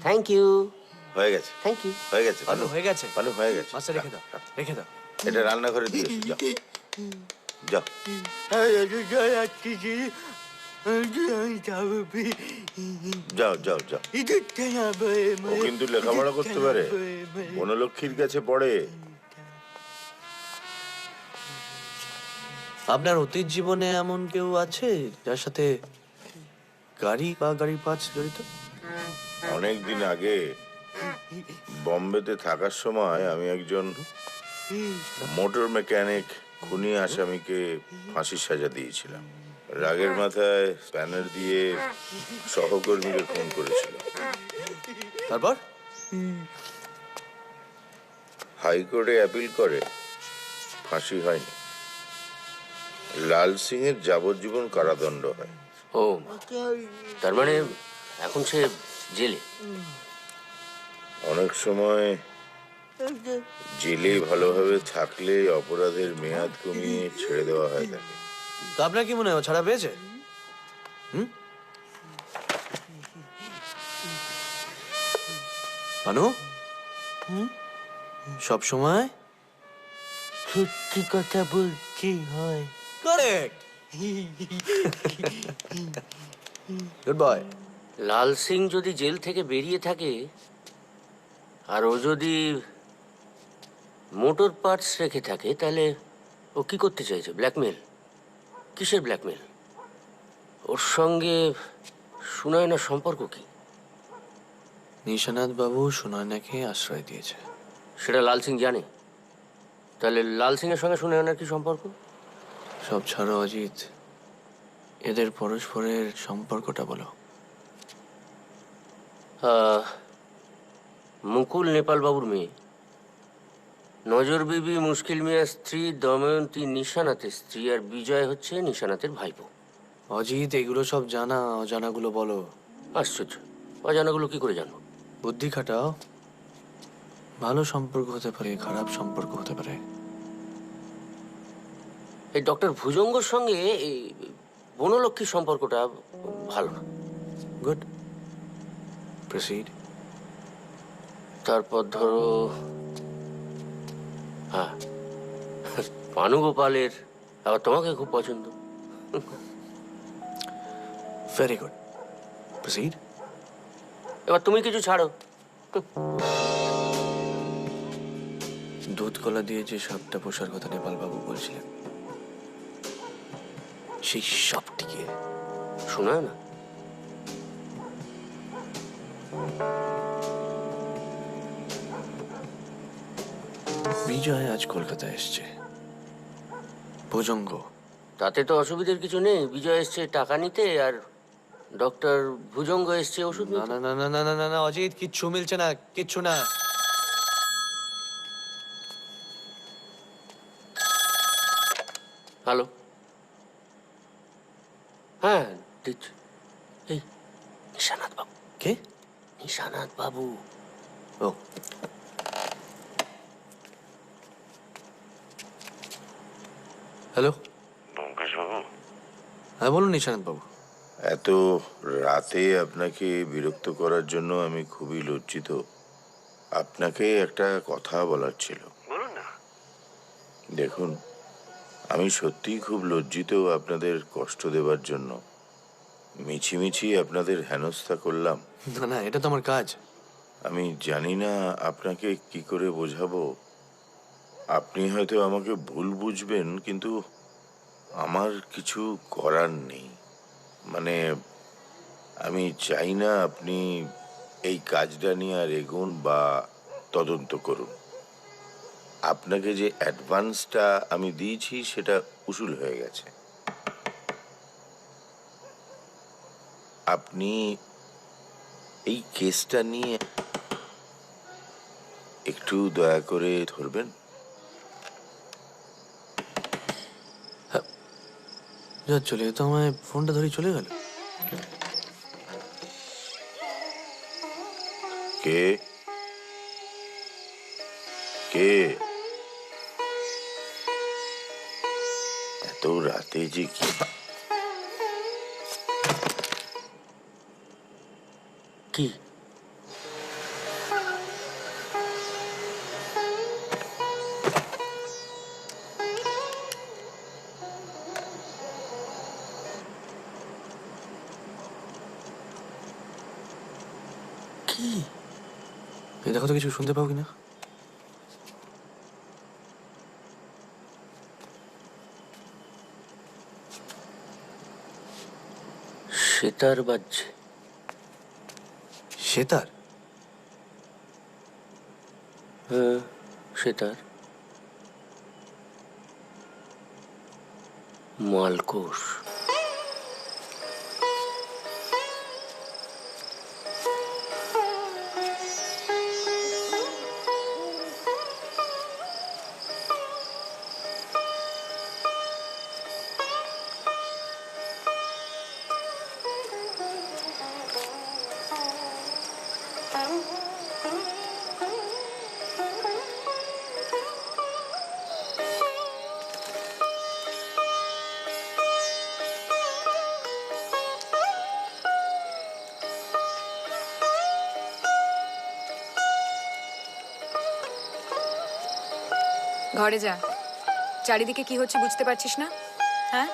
Thank you. হয়ে গেছে, থ্যাংক ইউ। হয়ে গেছে পানু হয়ে গেছে? পানু হয়ে গেছে। মাছটা রেখে দাও, রেখে দাও। এটা রান্নাঘরে দিয়ে এসো, যাও যাও। ও কিন্তু লেখাপড়া করতে পারে, বনলক্ষ্মীর কাছে পড়ে। আপনার অতীত জীবনে এমন কেউ আছে যার সাথে গাড়ি বা গাড়ির পার্টস জড়িত? অনেক দিন আগে বম্বেতে থাকার সময় আমি একজন মোটর মেকানিক খুনি আসামিকে ফাঁসির সাজা দিয়েছিলাম। রাগের মাথায় স্প্যানার দিয়ে সহকর্মীকে খুন করেছিল। তারপর হাইকোর্টে অ্যাপিল করে, ফাঁসি হয়নি। লাল সিং এর যাবজ্জীবন কারাদণ্ড হয়। ও, তার মানে এখন সে জেলে। অনেক সময় জেলে ভালোভাবে থাকলে অপরাধের মেয়াদ কমিয়ে ছেড়ে দেওয়া হয় তাকে। তো আপনার কি মনে হয় ও ছাড়া পেয়েছে? পানু, সব সময় সত্যি কথা বলতে হয়। Correct. Good boy. Lal Singh যদি জেল থেকে বেরিয়ে থাকে আর ও যদি মোটর পার্টস রেখে থাকে, তাহলে ও কি করতে চাইছে? ব্ল্যাকমেল? কিসের ব্ল্যাকমেল? ওর সঙ্গে সুনয়নার সম্পর্ক কি? নিশানাথ বাবু সুনয়নাকে আশ্রয় দিয়েছে। সেটা লাল সিং জানে? তাহলে লাল সিং এর সঙ্গে সুনয়নার কি সম্পর্ক? সব ছাড়ো অজিত, এদের পরস্পরের সম্পর্কটা বলো। মুকুল নেপাল বাবুর মেয়ে, নজর বিবি মুশকিল মিয়ার স্ত্রী, দময়ন্তী নিশানাথের স্ত্রী, আর বিজয় হচ্ছে নিশানাথের ভাইপো। অজিত, এগুলো সব জানা, অজানাগুলো বলো। আশ্চর্য, অজানাগুলো কি করে জানবো? বুদ্ধি খাটাও। ভালো সম্পর্ক হতে পারে, খারাপ সম্পর্ক হতে পারে। এই ডক্টর ভুজঙ্গর সঙ্গে এই বনলক্ষ্মীর সম্পর্কটা ভালো না। Good, proceed. তারপর ধরো, হ্যাঁ, পানু গোপালের আবার তোমাকে খুব পছন্দ। Very good, proceed. এবার তুমি কিছু ছাড়ো। দুধ কলা দিয়ে যে সাপটা পোষার কথা নেপাল বাবু বলছিলেন, সেই সাপটিকে শোনায় না? বিজয় আজ কলকাতায় এসছে। ভুজঙ্গ। তাতে তো অসুবিধার কিছু নেই। বিজয় এসছে টাকা নিতে, আর ডক্টর ভুজঙ্গ এসছে ওষুধ না নিতে। না না না না না না অজিত, কিচ্ছু মিলছে না, কিচ্ছু না। হ্যালো, হ্যাঁ দিচ্ছি। এই নিশানাথ বাবু। কে? নিশানাথ বাবু। ও, হ্যালো। হ্যাঁ বলুন নিশানাথ বাবু। এত রাতে আপনাকে বিরক্ত করার জন্য আমি খুবই লজ্জিত। আপনাকে একটা কথা বলার ছিল। বলুন না। দেখুন, আমি সত্যিই খুব লজ্জিত আপনাদের কষ্ট দেবার জন্য। মিছিমিছি আপনাদের হেনস্থা করলাম। না না, এটা তো আমার কাজ। আমি জানি না আপনাকে কি করে বোঝাবো। আপনি হয়তো আমাকে ভুল বুঝবেন, কিন্তু আমার কিছু করার নেই। মানে আমি চাই না আপনি এই কাজটা নিয়ে আর এগোন বা তদন্ত করুন। আপনাকে যে অ্যাডভান্সটা আমি দিয়েছি সেটা উসুল হয়ে গেছে। আপনি এই কেসটা নিয়ে একটু দয়া করে ধরবেন। যা চলে তো আমায় ফোনটা ধরে চলে গেল। কে কে এত রাতে যে কি কি এই দেখো তো কিছু শুনতে পাও কিনা। সেতার বাজছে। সেতার? হ্যাঁ, সেতার। মালকোষ। ঘরে যা। চারিদিকে কি হচ্ছে বুঝতে পারছিস না? হ্যাঁ,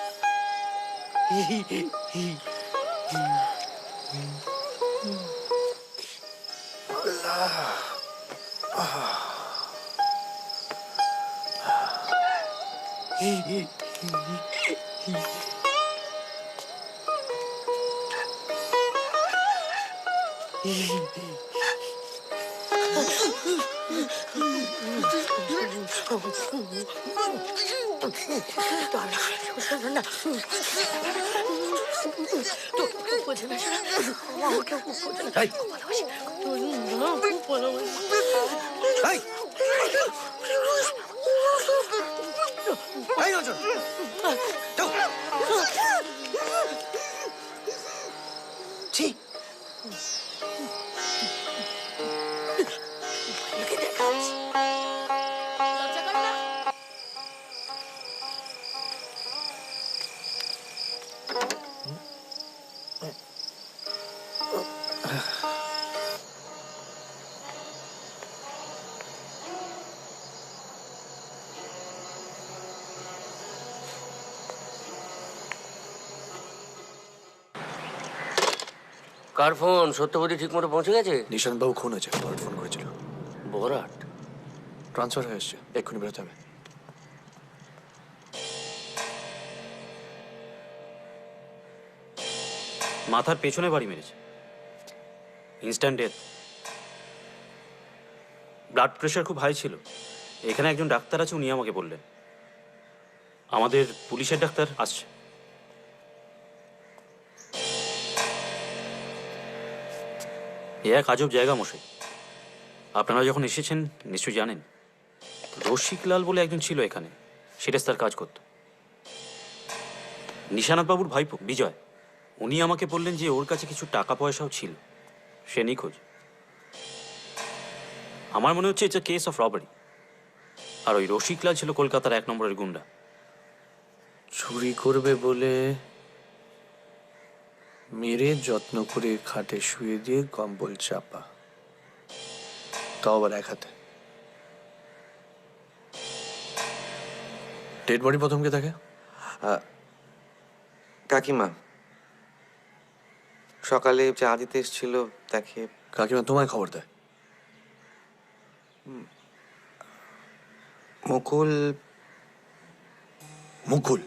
কার ফোন? সত্যবতী ঠিক মতো পৌঁছে গেছে? নিশান বাবু খুন হয়েছে, বরাট ফোন করেছিল। বরাট? ট্রান্সফার হয়ে এসছে, এক্ষুনি বেরোতে হবে। মাথার পেছনে বাড়ি মেরেছে, ইনস্ট্যান্ট ডেথ। ব্লাড প্রেশার খুব হাই ছিল। এখানে একজন ডাক্তার আছে, উনি আমাকে বললেন। আমাদের পুলিশের ডাক্তার আসছে। এ এক আজব জায়গা মশাই। আপনারা যখন এসেছেন নিশ্চয়ই জানেন, রসিকলাল বলে একজন ছিল এখানে, সেটা তার কাজ করত। নিশানাথ বাবুর ভাইপো বিজয়, উনি আমাকে বললেন যে ওর কাছে কিছু টাকা পয়সাও ছিল, সে নিখোঁজ। আমার মনে হচ্ছে it's a case of robbery. আর ওই রসিকলাল ছিল কলকাতার 1 নম্বরের গুন্ডা। চুরি করবে বলে মেরে যত্ন করে খাটে শুয়ে দিয়ে কম্বল চাপা, তাও আবার এক হাতে। ডেড বডি প্রথম কে থাকে? কাকিমা সকালে চা দিতে এসেছিল, দেখে। কাকিমা তোমায় খবর দেয়? মুকুল। মুকুল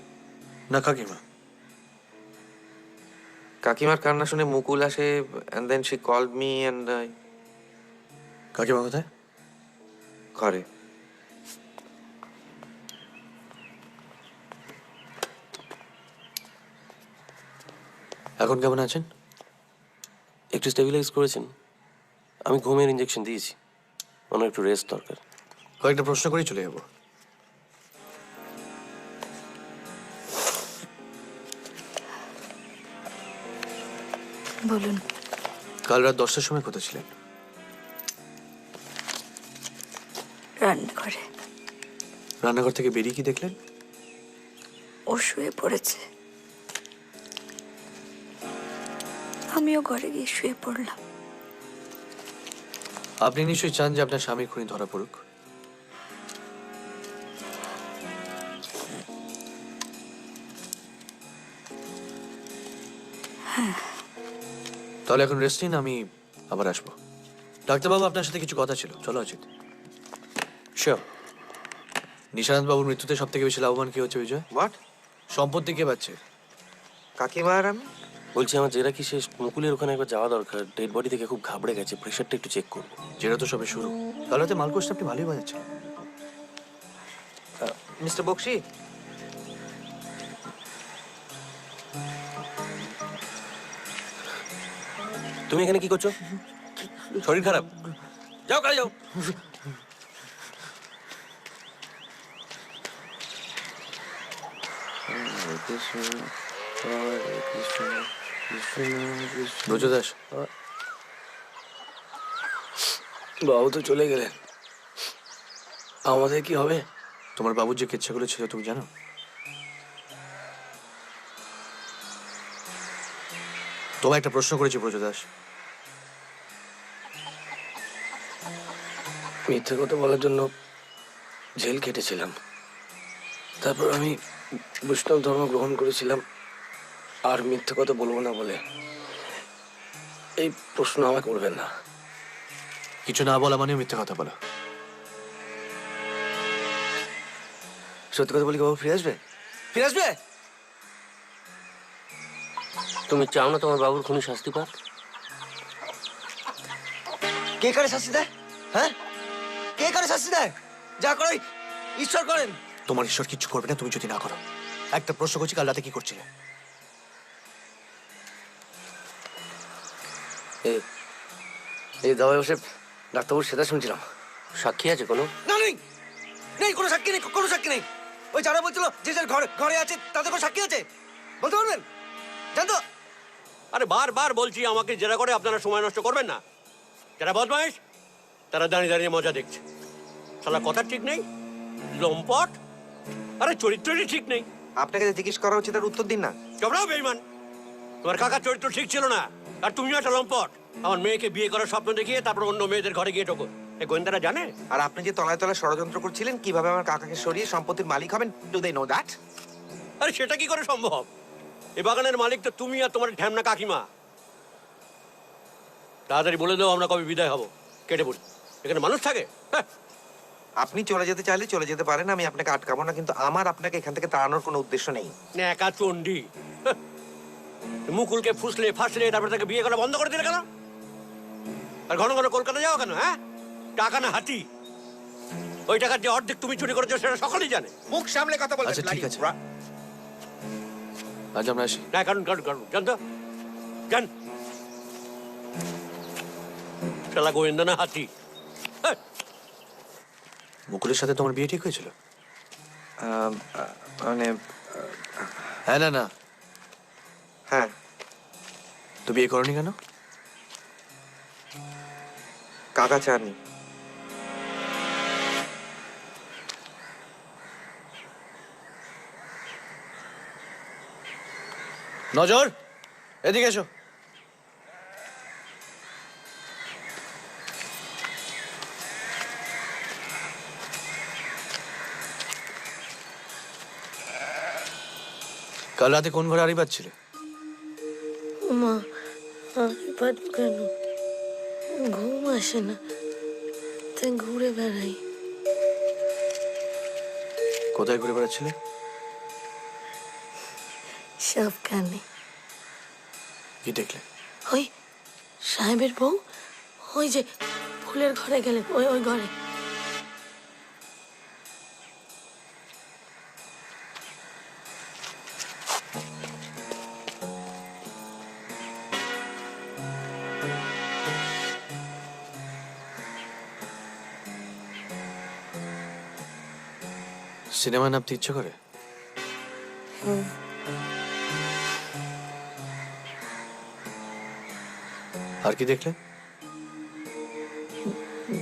না কাকিমা? কাকিমার কান্না শুনে মুকুল আসে, and then she called me and কাকিমা কোথায়? ঘরে। এখন কেমন আছেন? একটু স্টেবিলাইজ করেছেন। আমি ঘুমের ইঞ্জেকশন দিয়েছি, আমার একটু রেস্ট দরকার। কয়েকটা প্রশ্ন করেই চলে যাবো। বলুন। কাল রাত 10টার সময় কোথায় ছিলেন? রান্নাঘরে। রান্নাঘর থেকে বেরিয়ে কি দেখলেন? ও শুয়ে পড়েছে, আমিও ঘরে গিয়ে শুয়ে পড়লাম। আপনি নিশ্চয়ই চান যে আপনার স্বামীর খুনি ধরা পড়ুক। হ্যাঁ। তাহলে এখন রেস্ট নিন, আমি আবার আসবো। ডাক্তারবাবু, আপনার সাথে কিছু কথা ছিল, চলো অজিত। শিওর। নিশানাথ বাবুর মৃত্যুতে সব থেকে বেশি লাভবান কি হচ্ছে বিজয়? হোয়াট? সম্পত্তি কে পাচ্ছে? কাকিমা আর আমি। বলছি আমার জেরা কি শেষ? মুকুলের ওখানে একবার যাওয়া দরকার। ডেড বডি থেকে খুব ঘাবড়ে গেছে, প্রেশারটা একটু চেক করবো। যেটা তো সবে শুরু। কাল রাতে মালকোষটা আপনি ভালোই বাজাচ্ছেন। মিস্টার বক্সি, তুমি এখানে কি করছো? শরীর খারাপ? যাও কাজে যাও। ব্রজদাস, বাবু তো চলে গেলেন, আমাদের কি হবে? তোমার বাবুর যে কেচ্ছাগুলো ছিল তুমি জানো? তোমায় একটা প্রশ্ন করেছি ব্রজদাস। মিথ্যে কথা বলার জন্য জেল কেটেছিলাম, তারপর আমি বৈষ্ণব ধর্ম গ্রহণ করেছিলাম, আর মিথ্যে কথা বলবো না বলে এই প্রশ্ন আমাকে করবেন না। কিছু না বলা মানে মিথ্যে কথা বলা। সত্যি কথা বলি বাবু ফিরে আসবে? ফিরে আসবে? তুমি চাও না তোমার বাবুর খুনি শাস্তি পাক? কে কারে শাস্তি দেয়? হ্যাঁ, কে কারে শাস্তি দেয়? যা করে ঈশ্বর করেন। তোমার ঈশ্বর কিচ্ছু করবে না তুমি যদি না করো। একটা প্রশ্ন করছি, কাল রাতে কি করছিলে? এই দাওয়ায় বসে ডাক্তারবাবুর সেটা শুনছিলাম। সাক্ষী আছে কোনো? না, নেই, নেই, কোনো সাক্ষী নেই, কোনো সাক্ষী নেই। ওই যারা বলছিল যে যার ঘরে ঘরে আছে তাদের কোনো সাক্ষী আছে বলতে পারবেন? জানতো? আরে বারবার বলছি আমাকে জেরা করে আপনারা সময় নষ্ট করবেন না। যারা বদমাইশ তারা দাঁড়িয়ে দাঁড়িয়ে মজা দেখছে। শালা কথা ঠিক নেই, লম্পট, আরে চরিত্রই ঠিক নেই। আপনাকে যে জিজ্ঞেস করা হচ্ছে তার উত্তর দিন না। চবড়াও বেইমান, তোমার কাকার চরিত্র ঠিক ছিল না, আর তুমিও একটা লম্পট। আমার মেয়েকে বিয়ে করার স্বপ্ন দেখিয়ে তারপর অন্য মেয়েদের ঘরে গিয়ে ঢোকো। এই গোয়েন্দারা জানে? আর আপনি যে তলায় তলায় ষড়যন্ত্র করছিলেন কিভাবে আমার কাকাকে সরিয়ে সম্পত্তির মালিক হবেন, ডু দে নো দ্যাট? আরে সেটা কি করে সম্ভব? এ বাগানের মালিক তো তুমি আর তোমার ঢ্যামনা কাকিমা। তাড়াতাড়ি বলে দাও আমরা কবে বিদায় হব, কেটে পড়ি। এখানে মানুষ থাকে? হ্যাঁ। আপনি চলে যেতে চাইলে চলে যেতে পারেন, আমি আপনাকে আটকাবো না, কিন্তু আমার আপনাকে এখান থেকে তাড়ানোর কোনো উদ্দেশ্য নেই। একা চন্ডি, মুকুলকে ফুসলে ফাসলে তারপরে তাকে বিয়ে করা বন্ধ করে দিলে কেন? আর ঘন ঘন কলকাতা যাও কেন? হ্যাঁ, টাকা না হাতি? ওই টাকার যে অর্ধেক তুমি চুরি করেছো সেটা সকলেই জানে। মুখ সামলে কথা বলবেন। আচ্ছা ঠিক আছে, আজ আমরা আসি। না, কারণ কারণ কারণ জান তো, জান শালা গোয়েন্দা না হাতি। মুকুলের সাথে তোমার বিয়ে ঠিক হয়েছিল? মানে হ্যাঁ না না, হ্যাঁ। তো বিয়ে করনি কেন? কাকা চাননি। নজর, এদিকে এসো। কাল রাতে কোন ঘরে আড়ি পাচ্ছিলে? মা, আমি পারবো কেন? ঘুম আসে না, তাই ঘুরে বেড়াই। কোথায় ঘুরে বেড়াচ্ছিলে? সবখানে। কি দেখলে? ওই সাহেবের বউ, ওই যে ফুলের ঘরে গেলেন, ওই ওই ঘরে। সিনেমায় নামতে ইচ্ছে করে? আর কি দেখলে?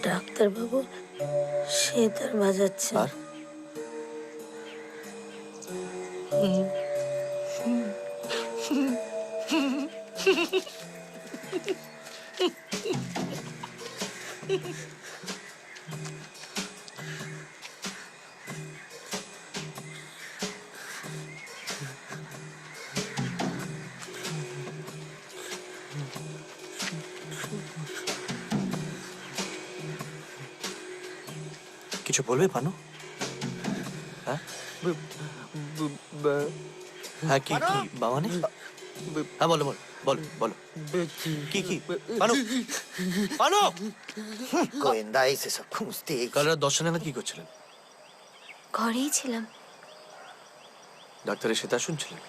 ডাক্তারবাবু সেতার বাজাচ্ছে। আর কিছু বলবে পানু? হ্যাঁ হ্যাঁ, কি কি বাবা নেই? হ্যাঁ বলো বলো বলো বলো, কি কি পানু? পানু গোয়েন্দা এসে সব খুঁজতে। কাল রাত 10টা নাগাদ কি করছিলেন? ঘরেই ছিলাম। ডাক্তারের সেতা শুনছিলেন?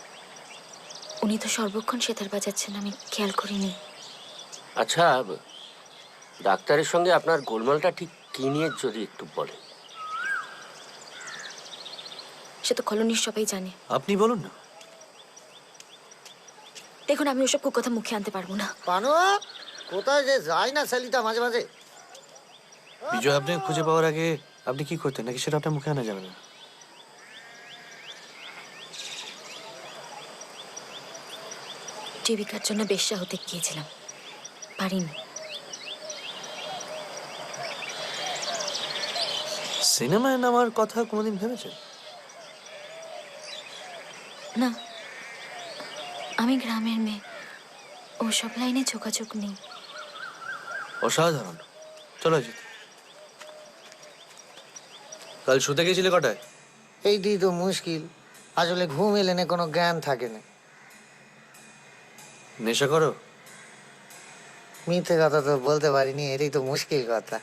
উনি তো সর্বক্ষণ সেতার বাজাচ্ছেন, আমি খেয়াল করিনি। আচ্ছা, ডাক্তারের সঙ্গে আপনার গোলমালটা ঠিক কি নিয়ে যদি একটু বলেন। সে তো কলোনির সবাই জানে। আপনি বলুন না। দেখুন, আমি ওসব কথা মুখে আনতে পারবো না। পানু কোথায় যে যায় না শালিটা মাঝে মাঝে। বিজয় আপনাকে খুঁজে পাওয়ার আগে আপনি কি করতেন, নাকি সেটা আপনার মুখে আনা যাবে না? জীবিকার জন্য বেশ্যা হতে গিয়েছিলাম, পারিনি। সিনেমায় নামার কথা কোনোদিন ভেবেছেন? না, আমি গ্রামের মেয়ে, ওসব লাইনে যোগাযোগ নেই। অসাধারণ। চলো জিৎ। কাল শুতে গেছিলে কটায়? এইটাই তো মুশকিল, আসলে ঘুম এলে না কোনো জ্ঞান থাকে না। নেশা করো? মিথ্যে কথা তো বলতে পারিনি, এটাই তো মুশকিল কথা।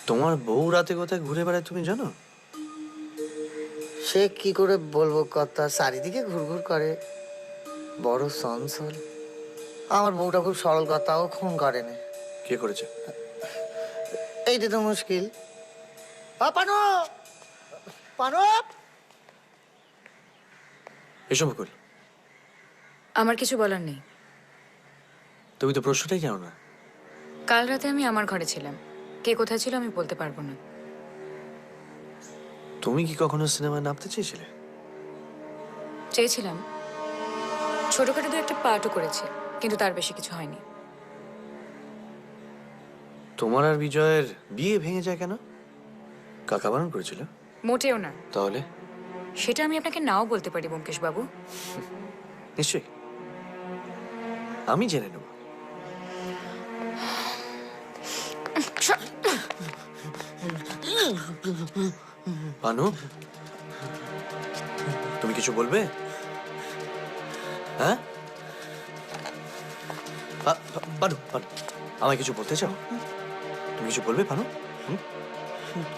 তোমার বউ রাতে কোথায় ঘুরে বেড়ায় তুমি জানো? সে কি করে বলবো কথা, চারিদিকে ঘুরঘুর করে, বড় চঞ্চল। আমার বউটা খুব সরল কথা, ও খুন করে না। কে করেছে? এইটা তো মুশকিল। পানু পানু এসব করি। আমার কিছু বলার নেই। তুমি তো প্রশ্নটাই জানো না। কাল রাতে আমি আমার ঘরে ছিলাম, কে কোথায় ছিল আমি বলতে পারবো না। তুমি কি কখনো সিনেমায় নামতে চেয়েছিলে? চেয়েছিলাম, ছোটখাটো দু একটা পার্টও করেছি, কিন্তু তার বেশি কিছু হয়নি। তোমার আর বিজয়ের বিয়ে ভেঙে যায় কেন? কাকা বারণ করেছিল? মোটেও না। তাহলে? সেটা আমি আপনাকে নাও বলতে পারি ব্যোমকেশ বাবু। নিশ্চয়ই, আমি জেনে নেব। পানু, তুমি কিছু বলবে? হ্যাঁ পানু, পানু, আমায় কিছু বলতে চাও? তুমি কিছু বলবে পানু?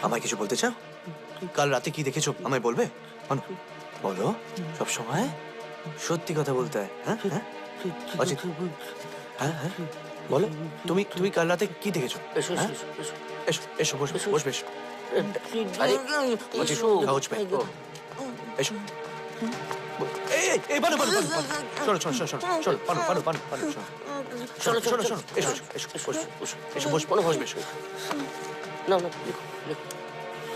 আমায় কিছু বলতে চাও? কাল রাতে কি দেখেছো আমায় বলবে? পানু বলো, সব সময় সত্যি কথা বলতে হয়। হ্যাঁ হ্যাঁ অজিত, হ্যাঁ হ্যাঁ বলো, তুমি তুমি কাল রাতে কি দেখেছো? এসো হ্যাঁ? এসো এসো এসো এসো বসবে বসবে এসো। আরে অজিত এসো। কাগজ পেন এসো। এই এই এই পানু পানু পানু পানু, শোনো শোনো শোনো শোনো শোনো পানু পানু পানু পানু শোনো শোনো শোনো শোনো এসো এসো এসো বসো বসো এসো বসো কোনো বসবে বসবে এসো। না না লেখো লেখো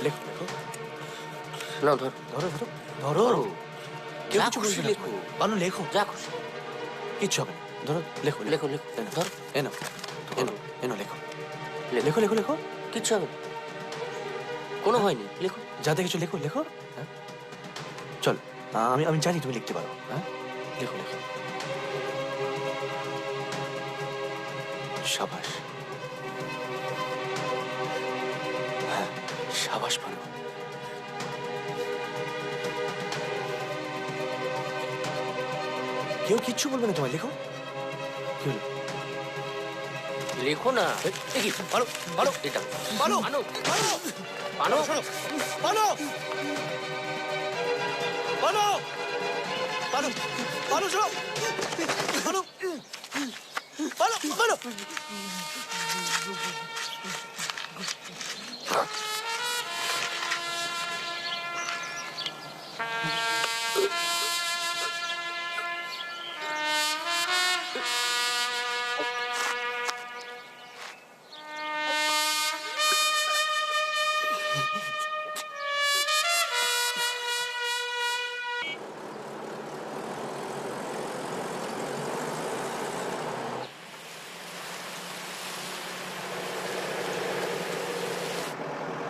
লেখো লেখো না ধর ধরো ধরো ধরো, কেউ যা কিছু খুশি বলবে না লেখো। তোমায়। পানু লেখো, যা খুশি কিচ্ছু হবে না। ধরো লেখো লেখো লেখো এনো ধর এনো এনো এনো লেখো লেখো। লেখো লেখো লেখো, কিচ্ছু হবে না। কোনো হয়নি, লেখো। যা দেখেছো লেখো লেখো। হ্যাঁ চল, আমি আমি জানি তুমি লিখতে পারো। হ্যাঁ লেখো লেখো। সাবাস, হ্যাঁ সাবাস পানু। কেউ কিচ্ছু বলবে না তোমায়, লেখো। কি হলো? লেখো না। দেখি পানু পানু এটা পানু পানু পানু পানু শোনো পানু পানু পানু পানু শোনো পানু পানু পানু।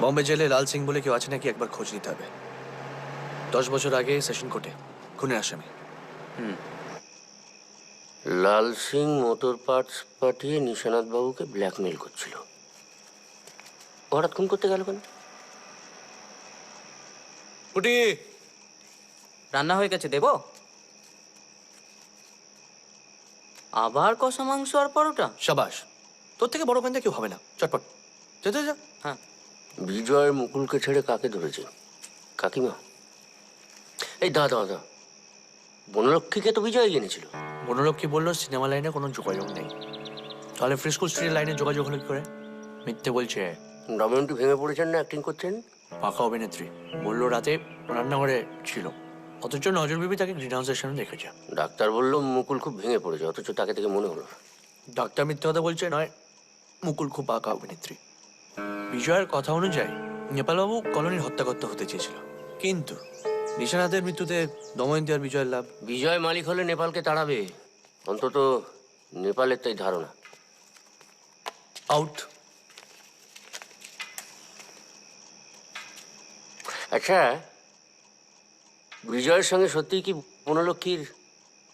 বম্বে জেলে লাল সিং বলে কেউ আছে নাকি একবার খোঁজ নিতে হবে। 10 বছর আগে সেশন কোর্টে খুনের আসামি। লাল সিং মোটর পার্টস পাঠিয়ে নিশানাথ বাবুকে ব্ল্যাকমেল করছিল। হঠাৎ খুন করতে গেল কেন? পুটি রান্না হয়ে গেছে, দেবো? আবার কষা মাংস আর পরোটা? শাবাশ, তোর থেকে বড় কান্দা কেউ হবে না। চটপট যা যা যা। হ্যাঁ। বিজয় মুকুলকে ছেড়ে কাকে ধরেছে? কাকিমা? এই দাদা বনলক্ষ্মীকে তো বিজয় এনেছিল। বনলক্ষ্মী বললো সিনেমা লাইনে কোনো যোগাযোগ নেই। তাহলে ফ্রিস্কো স্ট্রিটের লাইনে যোগাযোগ হলো কি করে? মিথ্যে বলছে। ডমিউন্টি ভেঙে পড়েছেন না অ্যাক্টিং করছেন? পাকা অভিনেত্রী বললো রাতে রান্নাঘরে ছিল, অথচ নজর বিবি তাকে গ্রিন হাউসের সামনে দেখেছে। ডাক্তার বলল মুকুল খুব ভেঙে পড়েছে, অথচ তাকে থেকে মনে হলো না। ডাক্তার মিথ্যে কথা বলছে নয়, মুকুল খুব পাকা অভিনেত্রী। বিজয়ের কথা অনুযায়ী নেপালবাবু কলোনির হত্যা করতে হতে চেয়েছিল, কিন্তু নিশানাথের মৃত্যুতে দময়ন্তী আর বিজয়ের লাভ। বিজয় মালিক হলে নেপালকে তাড়াবে, অন্তত নেপালের তাই ধারণা। আউট। আচ্ছা, বিজয়ের সঙ্গে সত্যিই কি বনলক্ষ্মীর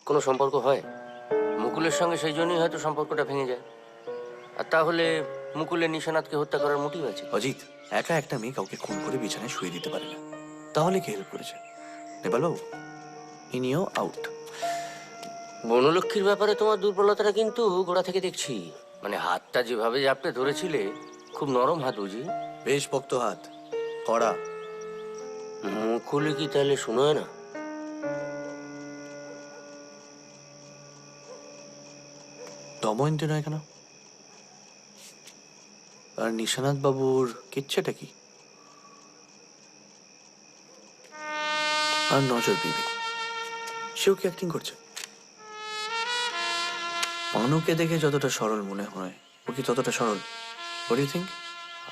কোনো সম্পর্ক হয়? মুকুলের সঙ্গে সেই জন্যই হয়তো সম্পর্কটা ভেঙে যায়। আর তাহলে মুকুলের নিশানাথকে হত্যা করার মোটিভ আছে। অজিত, একা একটা মেয়ে কাউকে খুন করে বিছানায় শুয়ে দিতে পারে না, তাহলে কি হেল্প করেছে? নেপালবাবু, ইনিও আউট। বনলক্ষ্মীর ব্যাপারে তোমার দুর্বলতাটা কিন্তু গোড়া থেকে দেখছি। মানে হাতটা যেভাবে জাপটে ধরেছিলে, খুব নরম হাত বুঝি? বেশ পক্ত হাত, কড়া। মুকুলে কি তাহলে শোনায় না? দময়ন্তী নয় কেন? আর নিশানাথ বাবুর কিচ্ছেটা কি? আর নজর বিবি, সেও কি অ্যাক্টিং করছে? অনুকে দেখে যতটা সরল মনে হয়, ও কি ততটা সরল? What do you think?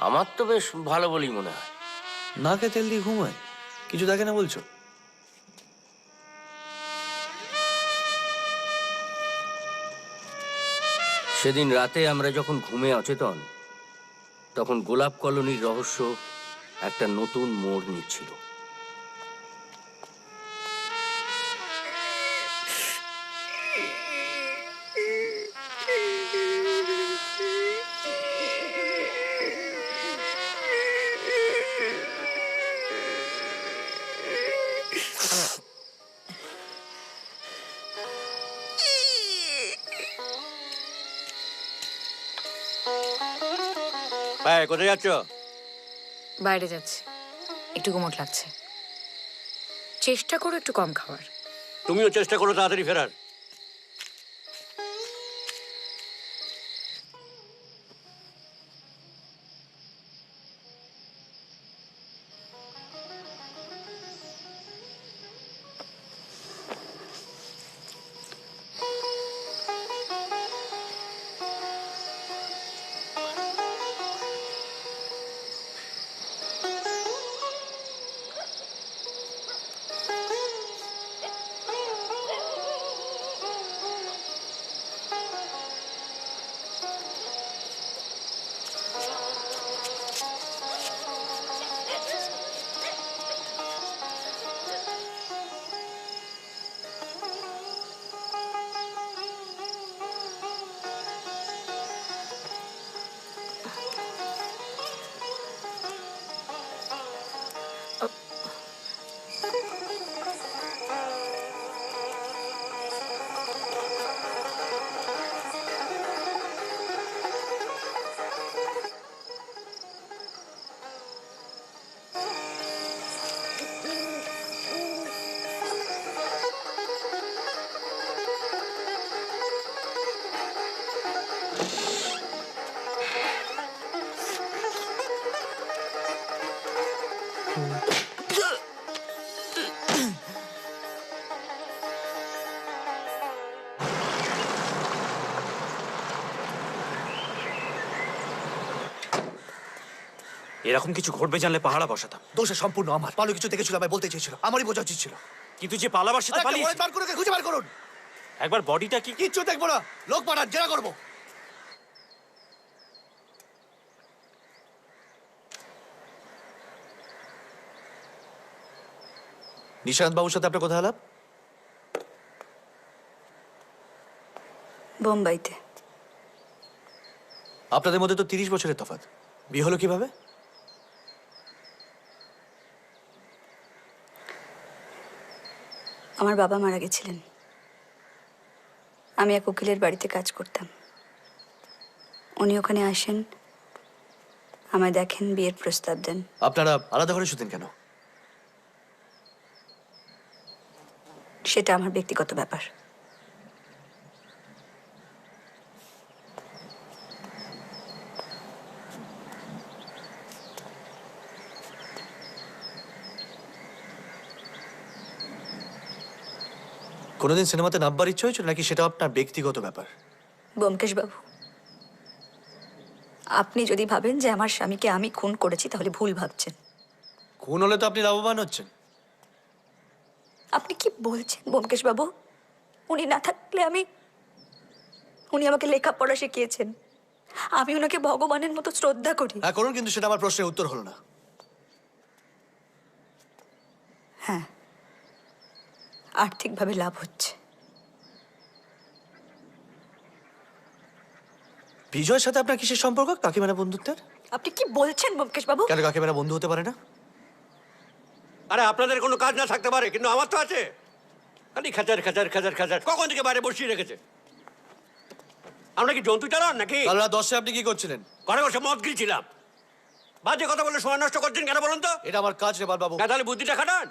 আমার তো বেশ ভালো বলেই মনে হয়। নাকে তেল দিয়ে ঘুমায়, কিছু দেখে না বলছো? সেদিন রাতে আমরা যখন ঘুমে অচেতন, তখন গোলাপ কলোনির রহস্য একটা নতুন মোড় নিচ্ছিল। কোথায় যাচ্ছ? বাইরে যাচ্ছি, একটু গুমোট লাগছে। চেষ্টা করো একটু কম খাওয়ার। তুমিও চেষ্টা করো তাড়াতাড়ি ফেরার। এরকম কিছু ঘটবে জানলে পাহারা বসাতাম। দোষে সম্পূর্ণ আমার। পালু কিছু দেখেছিল, আমায় বলতে চেয়েছিল, আমারই বোঝা উচিত ছিল। কিন্তু যে পালাবার সাথে পালিয়েছে, বার করে খুঁজে বার করুন। একবার বডিটা কি? কিচ্ছু দেখবো না, লোক পাঠান, জেরা করবো। নিশান্ত বাবুর সাথে আপনার কথা আলাপ? বোম্বাইতে। আপনাদের মধ্যে তো 30 বছরের তফাৎ। বিয়ে হলো কিভাবে? আমার বাবা মারা গেছিলেন। আমি এক উকিলের বাড়িতে কাজ করতাম। উনি ওখানে আসেন, আমায় দেখেন, বিয়ের প্রস্তাব দেন। আপনারা আলাদা ঘরে শুতেন কেন? সেটা আমার ব্যক্তিগত ব্যাপার। কোনোদিন সিনেমাতে নামবার ইচ্ছে হয়েছিল নাকি সেটা আপনার ব্যক্তিগত ব্যাপার? ব্যোমকেশ বাবু, আপনি যদি ভাবেন যে আমার স্বামীকে আমি খুন করেছি তাহলে ভুল ভাবছেন। খুন হলে তো আপনি লাভবান হচ্ছেন। আপনি কি বলছেন ব্যোমকেশ বাবু? উনি না থাকলে উনি আমাকে লেখাপড়া শিখিয়েছেন। আমি ওনাকে ভগবানের মতো শ্রদ্ধা করি। হ্যাঁ করুন, কিন্তু সেটা আমার প্রশ্নের উত্তর হলো না। হ্যাঁ, আর্থিকভাবে লাভ হচ্ছে। বিজয়ের সাথে আপনার কিসের সম্পর্ক? কাকিমারা বন্ধুত্বের? আপনি কি বলছেন ব্যোমকেশ বাবু? কেন কাকিমারা বন্ধু হতে পারে না? আরে আপনাদের কোনো কাজ না থাকতে পারে, কিন্তু আমার তো আছে। খালি খাচার খাচার খাচার খাচার, কখন থেকে বাইরে বসিয়ে রেখেছে। আমরা কি জন্তু চালান নাকি? কাল রাত 10টায় আপনি কি করছিলেন? ঘরে বসে মদ গিলছিলাম। বাজে কথা বলে সময় নষ্ট করছেন কেন বলুন তো? এটা আমার কাজ রে বাবু। না তাহলে বুদ্ধিটা খাটান।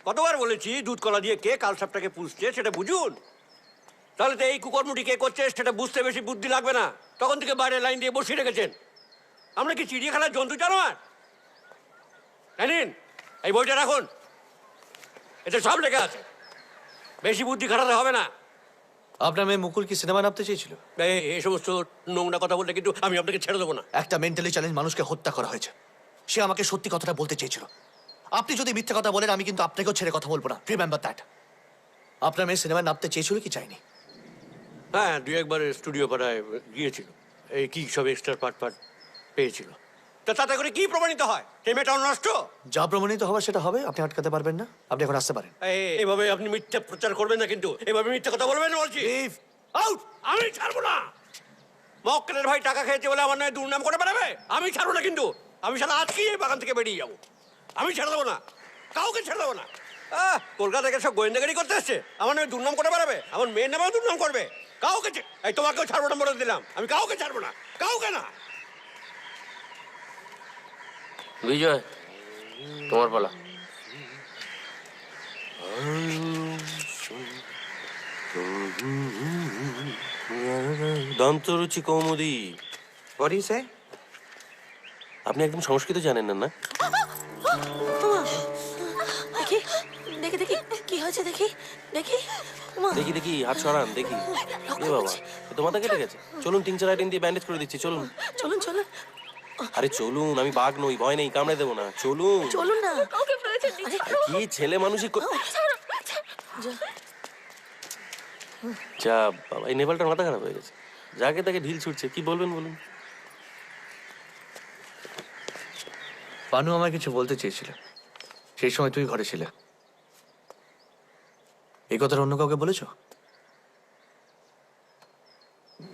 কতবার বলেছি দুধ কলা দিয়ে কে কালসাপটাকে পুষছে সেটা বুঝুন। তাহলে তো এই কুকরমুটি কে করছে সেটা বুঝতে বেশি বুদ্ধি লাগবে না। তখন থেকে বাইরে লাইন দিয়ে বসিয়ে রেখেছেন। আমরা কি চিড়িয়াখানার জন্তু জানোয়ার? জানেন, এই বইটা রাখুন, এতে সব লেখা আছে। বেশি বুদ্ধি খাটাতে হবে না। আপনার মেয়ে মুকুল কি সিনেমা নামতে চেয়েছিল? এই সমস্ত নোংরা কথা বললে কিন্তু আমি আপনাকে ছেড়ে দেবো না। একটা মেন্টালি চ্যালেঞ্জ মানুষকে হত্যা করা হয়েছে। সে আমাকে সত্যি কথাটা বলতে চেয়েছিল। আপনি যদি মিথ্যা কথা বলেন আমি কিন্তু আপনাকেও ছেড়ে কথা বলবো না। Remember that. আপনার মেয়ে সিনেমায় নামতে চেয়েছিল কি চাইনি? হ্যাঁ, দুই একবার স্টুডিও পাড়ায় গিয়েছিল। এই কি সব এক্সট্রা পার্ট পেয়েছিল। তা তাতে করে কি প্রমাণিত হয়? সেই মেয়েটা নষ্ট। যা প্রমাণিত হবে সেটা হবে, আপনি আটকাতে পারবেন না। আপনি এখন আসতে পারেন। এভাবে আপনি মিথ্যা প্রচার করবেন না, কিন্তু এভাবে মিথ্যা কথা বলবেন না বলছি। আউট! আমি ছাড়বো না। মক্কেলের ভাই টাকা খেয়েছে বলে আমার নয় দুর্নাম করে বেড়াবে। আমি ছাড়বো না, কিন্তু আমি সারা আজকেই এই বাগান থেকে বেরিয়ে যাবো। আমি ছেড়ে দেবো না, কাউকে ছেড়ে দেবো না। কলকাতা থেকে সব গোয়েন্দাগারি করতে এসছে, আমার নয় দুর্নাম করে বেড়াবে। আমার মেয়ের নামেও দুর্নাম করবে। কাউকে এই তোমাকেও ছাড়বো না বলে দিলাম। আমি কাউকে ছাড়বো না, কাউকে না। বিজয়, তোমার পালা। দন্তরুচি Kaumudi. What do you say? আপনি একদম সংস্কৃত জানেন না? দেখি দেখি দেখি কি হয়েছে, দেখি দেখি দেখি দেখি, হাত সরান দেখি। এ বাবা, এ তো মাথা কেটে গেছে। চলুন টিংচার আইটেন দিয়ে ব্যান্ডেজ করে দিচ্ছি, চলুন। চলুন চলুন আরে চলুন, আমি বাঘ নই, ভয় নেই, কামড়ে দেবো না, চলুন। চলুন না। আরে কি ছেলে মানুষই যা বাবা, এই নেপালটার মাথা খারাপ হয়ে গেছে। যাকে তাকে ঢিল ছুটছে, কি বলবেন বলুন। পানু আমায় কিছু বলতে চেয়েছিল, সেই সময় তুই ঘরে ছিলে। এই কথাটা অন্য কাউকে বলেছো?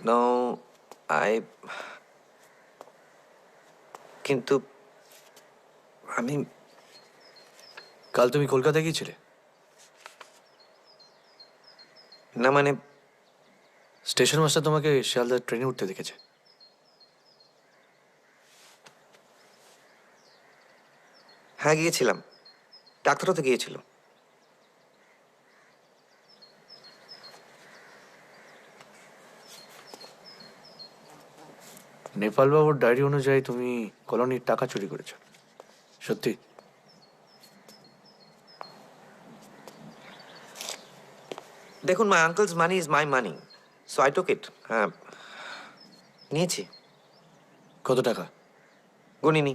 No, কিন্তু আমি কাল তুমি কলকাতায় গিয়েছিলে? না মানে স্টেশন মাস্টার তোমাকে শিয়ালদার ট্রেনে উঠতে দেখেছে। হ্যাঁ গিয়েছিলাম, ডাক্তারও তো গিয়েছিল। নেপাল বাবুর ডায়েরি অনুযায়ী তুমি কলোনির টাকা চুরি করেছো, সত্যি? দেখুন, my uncle's money is my money, so I took it. হ্যাঁ নিয়েছি। কত টাকা? গুনিনি,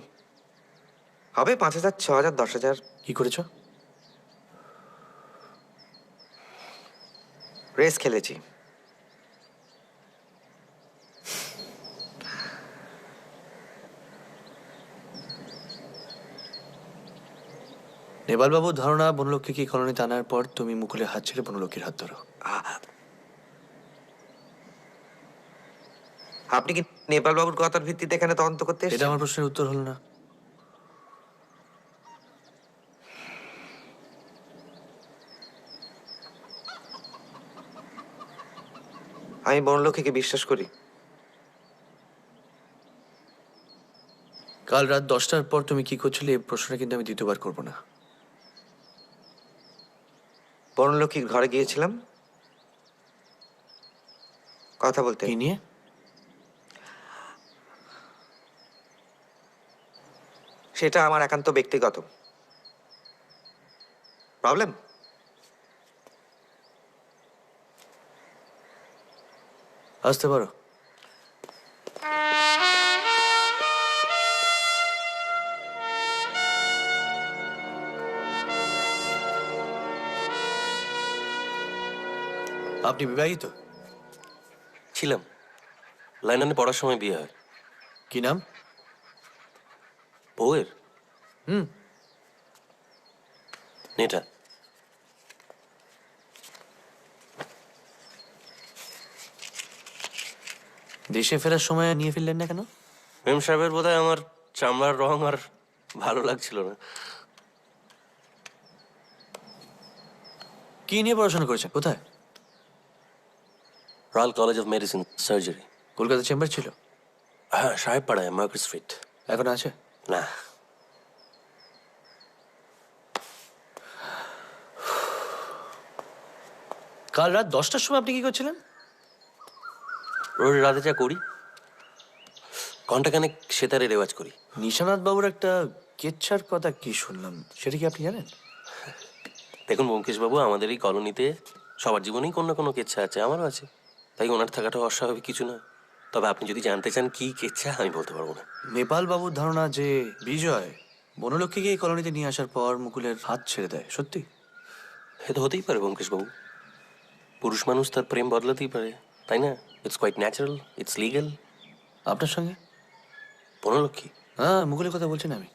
হবে 5,000, 6,000, 10,000। কি করেছো? রেস খেলেছি। নেপালবাবুর ধারণা বনলক্ষ্মীকে এই কলোনিতে আনার পর তুমি মুকুলের হাত ছেড়ে বনলক্ষ্মীর হাত ধরো। আপনি কি নেপাল বাবুর কথার ভিত্তিতে এখানে তদন্ত করতে এটা এসেছেন? আমার প্রশ্নের উত্তর হলো না। আমি বনলক্ষ্মীকে বিশ্বাস করি। কাল রাত 10টার পর তুমি কি করছিলে এই প্রশ্নটা কিন্তু আমি দ্বিতীয়বার করবো না। বনলক্ষ্মীর ঘরে গিয়েছিলাম কথা বলতে। কি নিয়ে? সেটা আমার একান্ত ব্যক্তিগত প্রবলেম। আসতে পারো। আপনি বিবাহিত? ছিলাম, লন্ডনে পড়ার সময় বিয়ে হয়। কি নাম? বউয়ের হুম, নেটা। দেশে ফেরার সময় নিয়ে ফিরলেন না কেন? মেম সাহেবের বোধহয় আমার চামড়ার রং আর ভালো লাগছিল না। কি নিয়ে পড়াশোনা করেছেন? কোথায়? Royal college of medicine surgery. Kolkata chamber ছিল? হ্যাঁ, সাহেব পাড়ায়, মার্কেট স্ট্রিট। এখন আছে? না, কাল রাত 10টার সময় আপনি কি করছিলেন? রোজ রাতে যা করি, ঘন্টাখানেক সেতারে রেওয়াজ করি। নিশানাথ বাবুর একটা কেচ্ছার কথা কি শুনলাম, সেটা কি আপনি জানেন? দেখুন ব্যোমকেশবাবু, আমাদের এই কলোনিতে সবার জীবনেই কোনো না কোনো কেচ্ছা আছে, আমারও আছে, তাই ওনার থাকাটা অস্বাভাবিক কিছু না। তবে আপনি যদি জানতে চান কি কেচ্ছা, আমি বলতে পারবো না। নেপাল বাবুর ধারণা যে বিজয় বনলক্ষ্মীকে এই কলোনিতে নিয়ে আসার পর মুকুলের হাত ছেড়ে দেয়, সত্যি? এ তো হতেই পারে ব্যোমকেশবাবু, পুরুষ মানুষ তার প্রেম বদলাতেই পারে, তাই না? It's quite natural, it's legal. আপনার সঙ্গে? বনলক্ষ্মী? হ্যাঁ, মুকুলের কথা বলছেন আমি।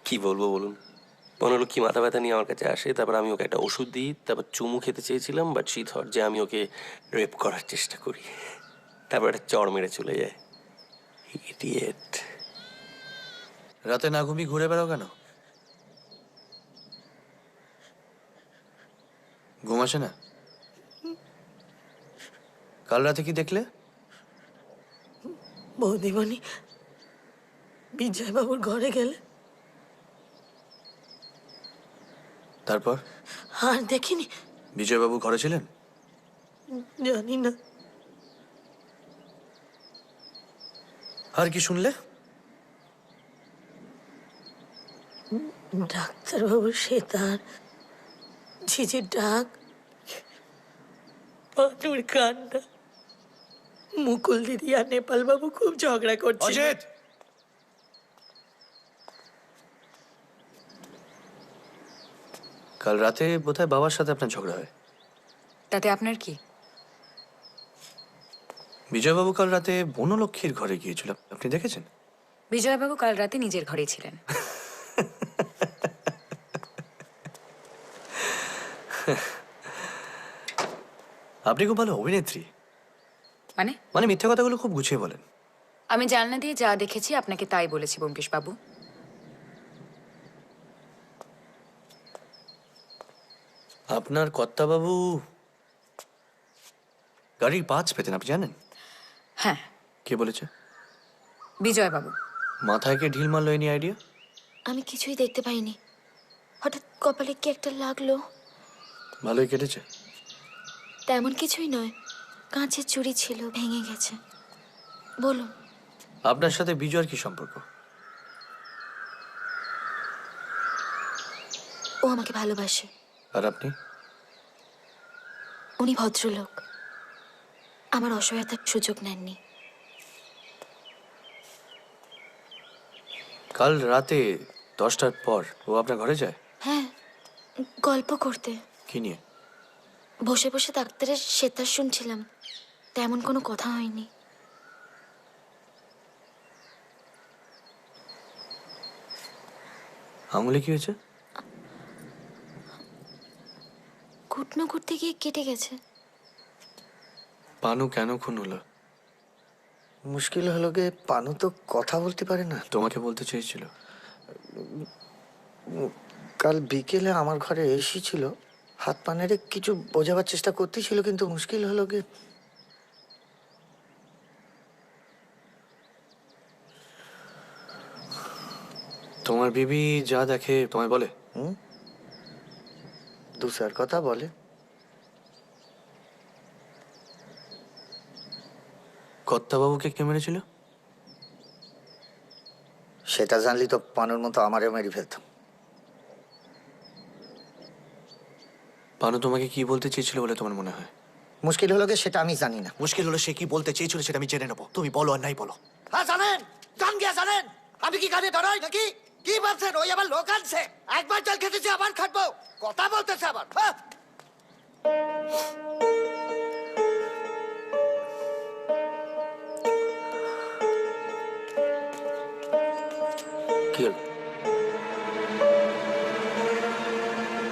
কি বলবো বলুন, বনলক্ষ্মী মাথা ব্যথা নিয়ে আমার কাছে আসে, তারপর আমি ওকে একটা ওষুধ দিই, তারপর চুমু খেতে চেয়েছিলাম, বাট শি থট যে আমি ওকে রেপ করার চেষ্টা করি, তারপর একটা চড় মেরে চলে যায়। ইডিয়েট। রাতে না ঘুমিয়ে ঘুরে বেড়াও কেন? ঘুম আসে না? কাল রাতে কি দেখলে? বৌদিমণি বিজয়বাবুর ঘরে গেলে, তারপর? আর দেখিনি। বিজয়বাবু ঘরে ছিলেন? জানি না। আর কি শুনলে? ডাক্তারবাবু সেতার, ঝিঝির ডাক, পাটুর কান্না, মুকুল দিদি আর নেপাল বাবু খুব ঝগড়া করছে। অজিত! কাল রাতে বোধহয় বাবার সাথে আপনার ঝগড়া হয়। তাতে আপনার কি? বিজয়বাবু কাল রাতে বনলক্ষ্মীর ঘরে গিয়েছিল, আপনি দেখেছেন? বিজয়বাবু কাল রাতে নিজের ঘরেই ছিলেন। আপনি খুব ভালো অভিনেত্রী। মানে? মানে মিথ্যা কথাগুলো খুব গুছিয়ে বলেন। আমি জানলা দিয়ে যা দেখেছি আপনাকে তাই বলেছি ব্যোমকেশবাবু। আপনার কর্তাবাবু গাড়ির পাঁচ পেতেন, আপনি জানেন? হ্যাঁ। কে বলেছে? বিজয়বাবু। মাথায় কে ঢিল মারলো এনি আইডিয়া? আমি কিছুই দেখতে পাইনি, হঠাৎ কপালে কি একটা লাগলো। ভালোই কেটেছে? তেমন কিছুই নয়, কাঁচের চুড়ি ছিল, ভেঙে গেছে। বলুন। আপনার সাথে বিজয়ের কি সম্পর্ক? ও আমাকে ভালোবাসে। আর আপনি? উনি ভদ্রলোক, আমার অসহায়তার সুযোগ নেননি। কাল রাতে 10টার পর ও আপনার ঘরে যায়? হ্যাঁ, গল্প করতে। কি নিয়ে? বসে বসে ডাক্তারের সেতার শুনছিলাম, তেমন কোনো কথা হয়নি। আঙুলে কি হয়েছে? ঘুটনো ঘুরতে গিয়ে কেটে গেছে। পানু কেন খুন হলো? মুশকিল হলো গে পানু তো কথা বলতে পারে না। তোমাকে বলতে চেয়েছিল। কাল বিকেলে আমার ঘরে এসেছিল, হাত পা নেড়ে কিছু বোঝাবার চেষ্টা করতেছিল, কিন্তু মুশকিল হলো গে তোমার বিবি যা দেখে তোমায় বলে? দুসার কথা বলে। কর্তাবাবুকে কে মেরেছিল? সেটা জানলি তো পানুর মতো আমারও মেরে ফেলতাম। পানু তোমাকে কি বলতে চেয়েছিল বলে তোমার মনে হয়? মুশকিল হলো গে সেটা আমি জানি না। মুশকিল হলো সে কি বলতে চেয়েছিল সেটা আমি জেনে নেবো। তুমি বলো আর নাই বলো। হ্যাঁ জানেন, জান গিয়া জানেন আমি কি কানে ধরাই নাকি? কি ভাবছেন ওই আবার লোক আনছে? একবার জল খেতেছি আবার খাটবো, কথা বলতেছে আবার। কি হলো?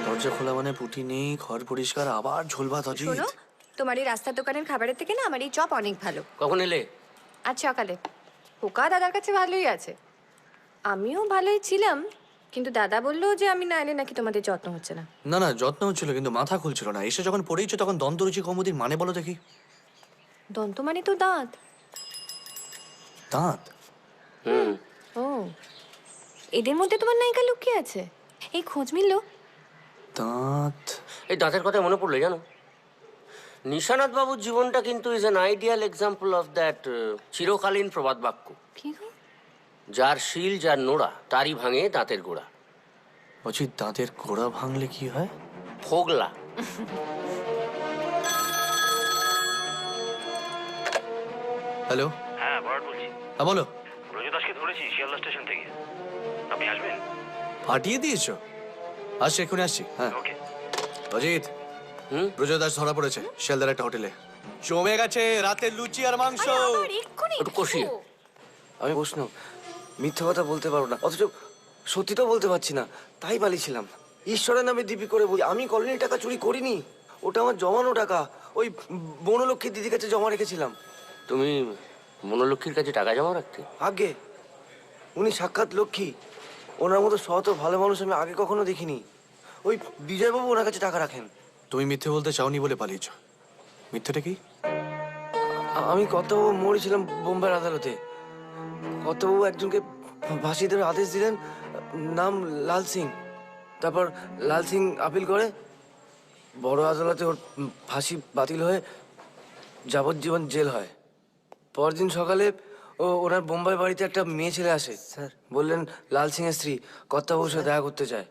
দরজা খোলা মানে পুটি নেই, ঘর পরিষ্কার, আবার ঝোল ভাত। অজিত, শোনো, তোমার এই রাস্তার দোকানের খাবারের থেকে না আমার এই চপ অনেক ভালো। কখন এলে? আজ সকালে। খোকা দাদার কাছে ভালোই আছে, আমিও ভালোই ছিলাম, কিন্তু দাদা বললো যে আমি না এলে নাকি তোমাদের যত্ন হচ্ছে না। না না, যত্ন হচ্ছিল কিন্তু মাথা খুলছিল না। এসে যখন পড়েইছো তখন দন্তরুচি কৌমুদির মানে বলো দেখি। দন্ত মানে তো দাঁত। দাঁত? ও, এদের মধ্যে তোমার নায়িকা লুকিয়ে আছে, এই খোঁজ মিললো। দাঁত? এই দাঁতের কথা মনে পড়লো জানো, নিশানাথ বাবুর জীবনটা কিন্তু is an ideal example of that চিরকালীন প্রবাদ বাক্য। কি গো? যার শিল যার নোড়া তারই ভাঙে দাঁতের গোড়া। অজিত, দাঁতের গোড়া ভাঙলে কি হয়? ফোগলা। হ্যালো। হ্যাঁ, বড় বলছি। হ্যাঁ বলো। রজতাসকে ধরেছি শিয়ালদা স্টেশন থেকে। আপনি আসবেন? পাঠিয়ে দিয়েছো? আসছি, এক্ষুনি আসছি। হ্যাঁ অজিত, ব্রজদাস ধরা পড়েছে শিয়ালদার একটা হোটেলে। জমে গেছে রাতের লুচি আর মাংস। একটু কষিয়ে। আমি বৈষ্ণব, মিথ্যা কথা বলতে পারবো না, অথচ সত্যি তো বলতে পারছি না, তাই পালিয়েছিলাম। ঈশ্বরের নামে দিবি করে বলি, আমি কলোনির টাকা চুরি করিনি, ওটা আমার জমানো টাকা, ওই বনলক্ষ্মীর দিদির কাছে জমা রেখেছিলাম। তুমি মনোলক্ষ্মীর কাছে টাকা জমা রাখতে? আগে উনি সাক্ষাৎ লক্ষ্মী, ওনার মতো সৎ ও ভালো মানুষ আমি আগে কখনো দেখিনি। ওই বিজয়বাবু ওনার কাছে টাকা রাখেন। তুমি মিথ্যে বলতে চাওনি বলে পালিয়েছ। মিথ্যেটা কি? আমি কর্তাবাবু মরেছিলাম বোম্বাইয়ের আদালতে। কর্তাবাবু একজনকে ফাঁসি দেওয়ার আদেশ দিলেন, নাম লাল সিং। তারপর লাল সিং আপিল করে, বড় আদালতে ওর ফাঁসি বাতিল হয়ে যাবজ্জীবন জেল হয়। পরদিন সকালে ওনার বোম্বাই বাড়িতে একটা মেয়ে ছেলে আসে। স্যার বললেন লাল সিং এর স্ত্রী কর্তাবাবুর সাথে দেখা করতে চায়।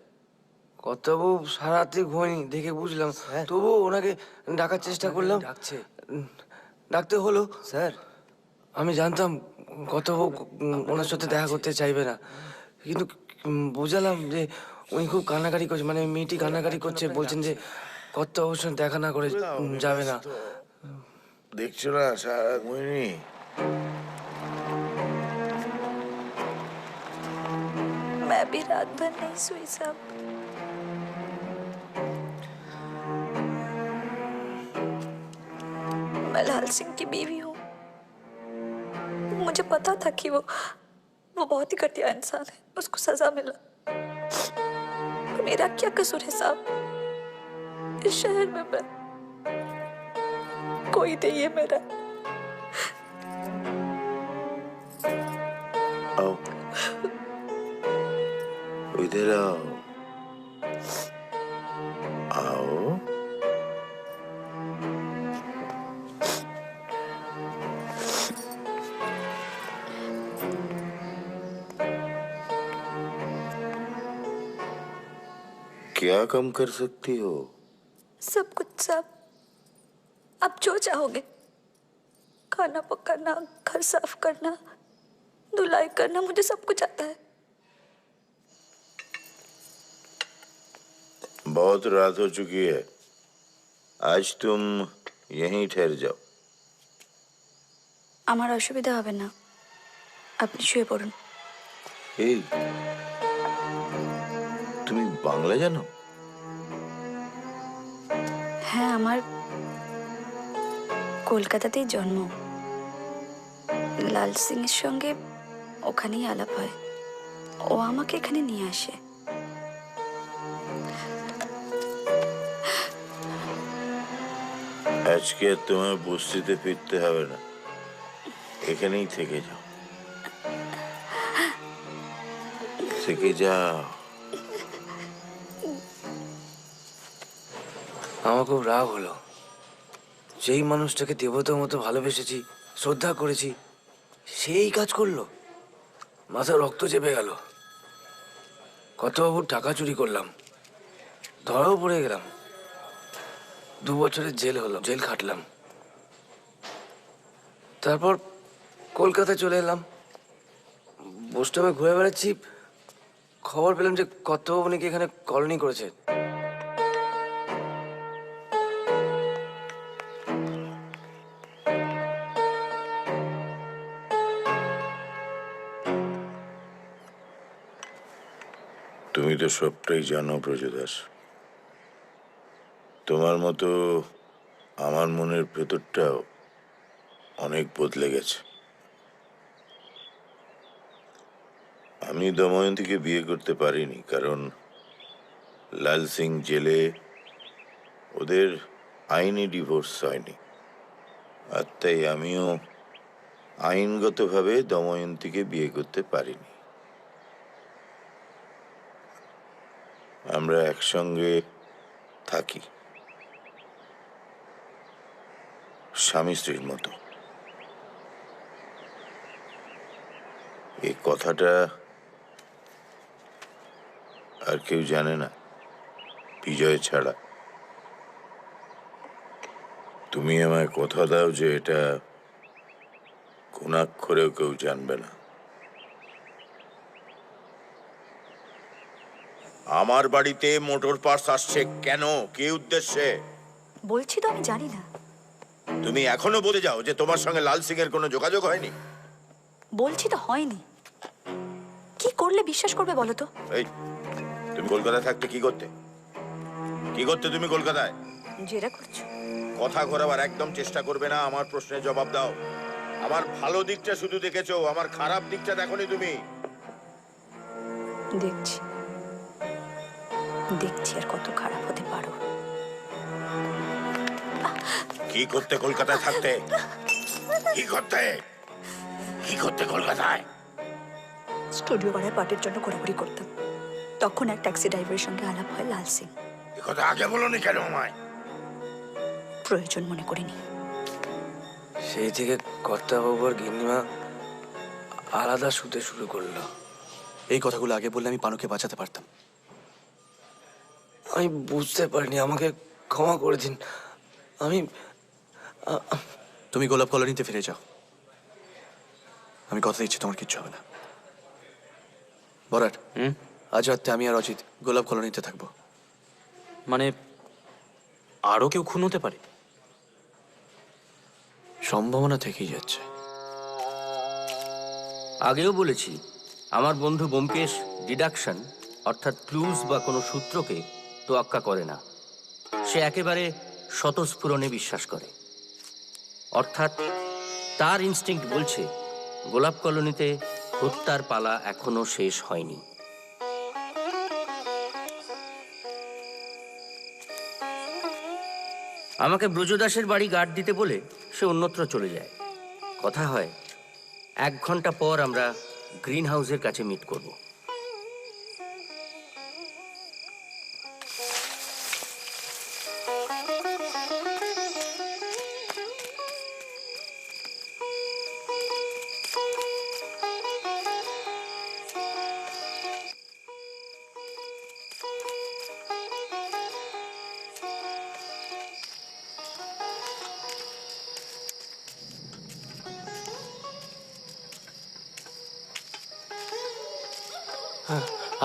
কর্তাবাবু সারা রাত্রি ঘুমায়নি দেখে বুঝলাম, তবুও ওনাকে ডাকার চেষ্টা করলাম, ডাকতে হলো। স্যার আমি জানতাম কর্তাবাবু ওনার সাথে দেখা করতে চাইবে না, কিন্তু বুঝালাম যে উনি খুব কান্নাকাটি করছে, মানে মেয়েটি কান্নাকাটি করছে, বলছেন যে কর্তাবাবুর সঙ্গে দেখা না করে যাবে না। দেখছো না সারা ঘুমিনি। मैं भी रात भर नहीं सोई साहब। मैं लाल सिंह की बीवी हूँ। मुझे पता था कि वो बहुत ही घटिया इंसान है, उसको सजा मिला। मेरा क्या कसूर है साहब? इस शहर में मैं कोई नहीं है मेरा। आओ इधर आओ, आओ। क्या कम कर सकती हो? सब कुछ साहब, आप जो चाहोगे। खाना पकाना, घर साफ करना, धुलाई करना, मुझे सब कुछ आता है। बहुत रात हो चुकी है, आज तुम यहीं ठहर जाओ। আমার অসুবিধা হবে না, আপনি শুয়ে পড়ুন। এই তুমি বাংলা জানো? হ্যাঁ, আমার কলকাতাতেই জন্ম। লাল সিং এর সঙ্গে ওখানেই আলাপ হয়। ও আমাকে এখানে নিয়ে আসে। আজকে আর তোমার বস্তিতে ফিরতে হবে না, এখানেই থেকে যাও, থেকে যাও। আমার খুব রাগ হলো। যেই মানুষটাকে দেবতার মতো ভালোবেসেছি, শ্রদ্ধা করেছি, সেই কাজ করলো। মাথা রক্ত চেপে গেল। কত বাবুর টাকা চুরি করলাম, ধরাও পড়ে গেলাম। 2 বছরের জেল হলো, জেল খাটলাম। তারপর কলকাতা চলে এলাম। বোস্টমে ঘুরে বেড়াচ্ছি, খবর পেলাম যে কর্তাবাবু নাকি এখানে কলোনি করেছে। তুমি তো সবটাই জানো ব্রজদাস। তোমার মতো আমার মনের ভেতরটাও অনেক বদলে গেছে। আমি দময়ন্তীকে বিয়ে করতে পারিনি, কারণ লাল সিং জেলে, ওদের আইনি ডিভোর্স হয়নি। আর তাই আমিও আইনগতভাবে দময়ন্তীকে বিয়ে করতে পারিনি। আমরা একসঙ্গে থাকি, স্বামী স্ত্রীর মতো। এই কথাটা আর কেউ জানে না, বিজয় ছাড়া। তুমি আমায় কথা দাও যে এটা কোনাক্ষরেও কেউ জানবে না। আমার বাড়িতে মোটর পার্টস আসছে কেন, কি উদ্দেশ্যে? বলছি তো আমি জানি না। তুমি এখনো বলে যাও যে তোমার সঙ্গে লাল সিং এর কোনো যোগাযোগ হয়নি। বলছি তো হয়নি। কি করলে বিশ্বাস করবে বলো তো? এই, তুমি কলকাতায় থাকতে কি করতে? কি করতে তুমি কলকাতায়? জেরা করছো? কথা ঘোরাবার একদম চেষ্টা করবে না। আমার প্রশ্নের জবাব দাও। আমার ভালো দিকটা শুধু দেখেছো, আমার খারাপ দিকটা দেখোনি তুমি। দেখছি, দেখছি আর কত খারাপ হতে পারো। কি করতে কলকাতায় থাকতে? কি করতে? কি করতে কলকাতায়? স্টুডিও ভাড়ায় পার্টির জন্য ঘোরাঘুরি করতাম। তখন এক ট্যাক্সি ড্রাইভারের সঙ্গে আলাপ হয় লাল সিং। এ কথা আগে বলোনি কেন আমায়? প্রয়োজন মনে করিনি। সেই থেকে কর্তাবাবু আর গিন্নিমা আলাদা শুতে শুরু করলো। এই কথাগুলো আগে বললে আমি পানুকে বাঁচাতে পারতাম। আমি বুঝতে পারিনি, আমাকে ক্ষমা করে দিন। আমি তুমি গোলাপ কলোনিতে ফিরে যাও। আমি কথা দিচ্ছি তোমার কিচ্ছু হবে না। বরাট, আজ রাতে আমি আর অজিত গোলাপ কলোনিতে থাকবো। মানে আরও কেউ খুন হতে পারে? সম্ভাবনা থেকেই যাচ্ছে। আগেও বলেছি, আমার বন্ধু ব্যোমকেশ ডিডাকশন অর্থাৎ ক্লুজ বা কোনো সূত্রকে তোয়াক্কা করে না। সে একেবারে স্বতঃস্ফুরণে বিশ্বাস করে। অর্থাৎ তার ইনস্টিংক্ট বলছে গোলাপ কলোনিতে হত্যার পালা এখনো শেষ হয়নি। আমাকে ব্রজদাসের বাড়ি গার্ড দিতে বলে সে অন্যত্র চলে যায়। কথা হয় 1 ঘন্টা পর আমরা গ্রিন হাউসের কাছে মিট করব।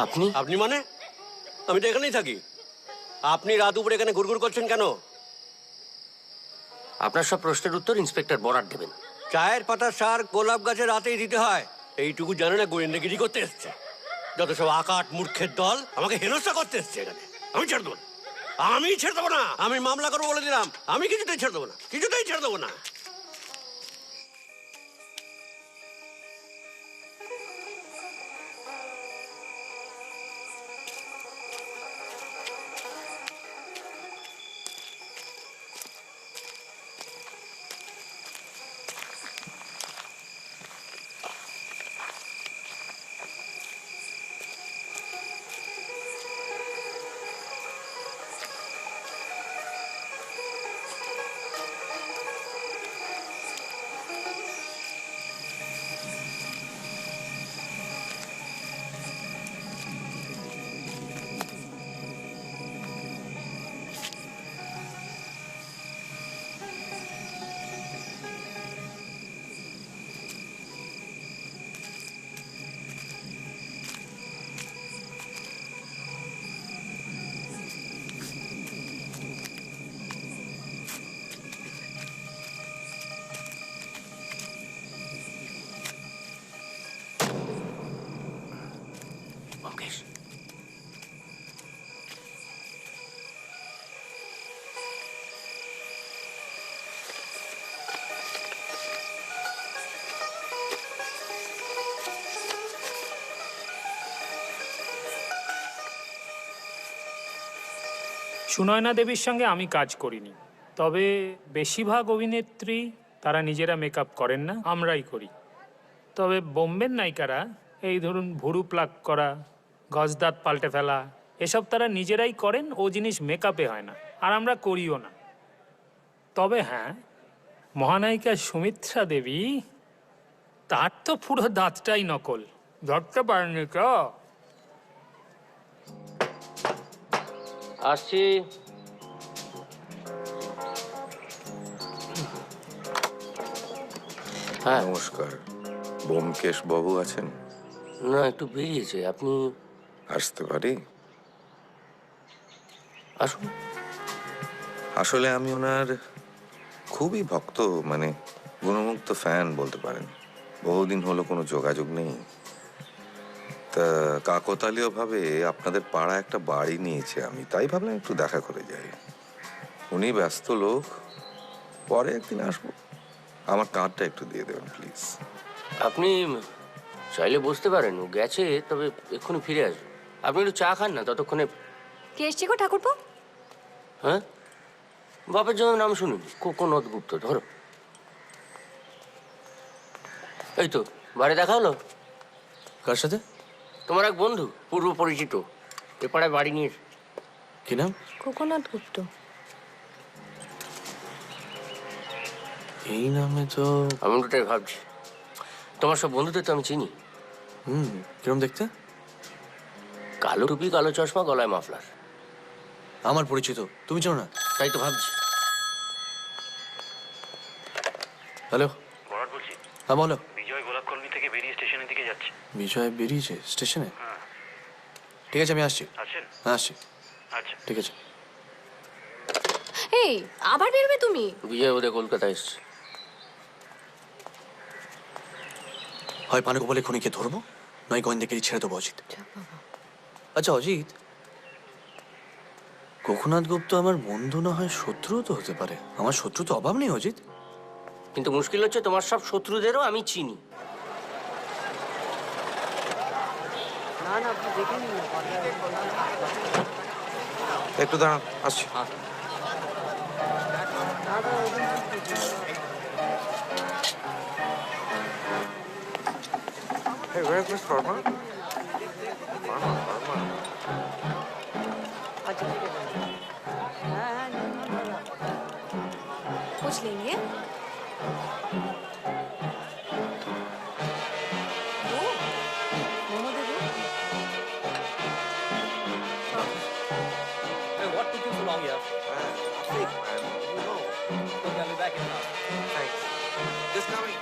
আপনি আপনি মানে? আমি তো এখানেই থাকি। আপনি রাত উপরে এখানে ঘুরঘুর করছেন কেন? আপনার সব প্রশ্নের উত্তর ইন্সপেক্টর বরাট দেবেন। চায়ের পাতার সার গোলাপ গাছে রাতেই দিতে হয়, এইটুকু জানে না গোয়েন্দাগিরি করতে এসছে। যত সব আকাট মূর্খের দল আমাকে হেনস্থা করতে এসছে এখানে। আমি ছাড়ব না। আমি ছেড়ে দেবো না, আমি মামলা করবো বলে দিলাম। আমি কিছুতেই ছেড়ে দেবো না, কিছুতেই ছেড়ে দেবো না। সুনয়না দেবীর সঙ্গে আমি কাজ করিনি, তবে বেশিরভাগ অভিনেত্রী তারা নিজেরা মেকআপ করেন না, আমরাই করি। তবে বোম্বের নায়িকারা এই ধরুন ভুরু প্লাক করা, গজদাঁত পাল্টে ফেলা এসব তারা নিজেরাই করেন, ও জিনিস মেকআপে হয় না, আর আমরা করিও না। তবে হ্যাঁ, মহানায়িকা সুমিত্রা দেবী, তার তো পুরো দাঁতটাই নকল, ধরতে পারেননি তো? আসছি। হ্যাঁ নমস্কার, ব্যোমকেশ বাবু আছেন? না, একটু বেরিয়েছে। আপনি আসতে পারি? আসুন। আসলে আমি ওনার খুবই ভক্ত, মানে গুণমুগ্ধ ফ্যান বলতে পারেন। বহুদিন হলো কোনো যোগাযোগ নেই। তা কাকতালীয় ভাবে আপনাদের পাড়া একটা বাড়ি নিয়েছে আমি, তাই ভাবলাম একটু দেখা করে যাই। উনি ব্যস্ত লোক, পরে একদিন আসবো। আমার কার্ডটা একটু দিয়ে দেবেন প্লিজ। আপনি চাইলে বসতে পারেন, ও গেছে, তবে এক্ষুনি ফিরে আসবে। আপনি একটু চা খান না, ততক্ষণে। কে এসছে গো ঠাকুরপো? হ্যাঁ, বাপের জন্য নাম শুনুন, কোকোনদ গুপ্ত। ধরো, এই তো বাড়ি দেখা হলো। কার সাথে? তোমার এক বন্ধু, পূর্ব পরিচিত, এ পাড়ায় বাড়ি নিয়ে। কি নাম? কোকোনাথ গুপ্ত। এই নামে তো আমি ওটাই ভাবছি। তোমার সব বন্ধুদের তো আমি চিনি। কিরম দেখতে? কালো টুপি, কালো চশমা, গলায় মাফলার। আমার পরিচিত, তুমি চেনো না? তাই তো ভাবছি। হ্যালো, বরাট বলছি। হ্যাঁ বলো। বিজয় গোলাপ কলোনি থেকে বেরিয়ে স্টেশনের দিকে যাচ্ছে। বিজয় বেরিয়েছে স্টেশনে? ঠিক আছে, আমি আসছি। আছেন? হ্যাঁ আসছি। আচ্ছা, ঠিক আছে। এই আবার বেরোবে তুমি? বিজয় বোধহয় কলকাতা এসছে। হয় পানকোপালে খুনিকে ধরবো, নয় গোয়েন্দাকে ছেড়ে দেবো অজিত। আচ্ছা অজিত, কোকোনাথ গুপ্ত আমার বন্ধু না হয় শত্রুও তো হতে পারে। আমার শত্রু তো অভাব নেই অজিত। কিন্তু মুশকিল হচ্ছে তোমার সব শত্রুদেরও আমি চিনি। একটু দাঁড়ান, আসছি। Hey, where is Miss Verma? Verma. पूछ लेंगे। Hey, what took you so long here? Sick, man. You know. Okay, I'll be back in an hour. Thanks. Just coming.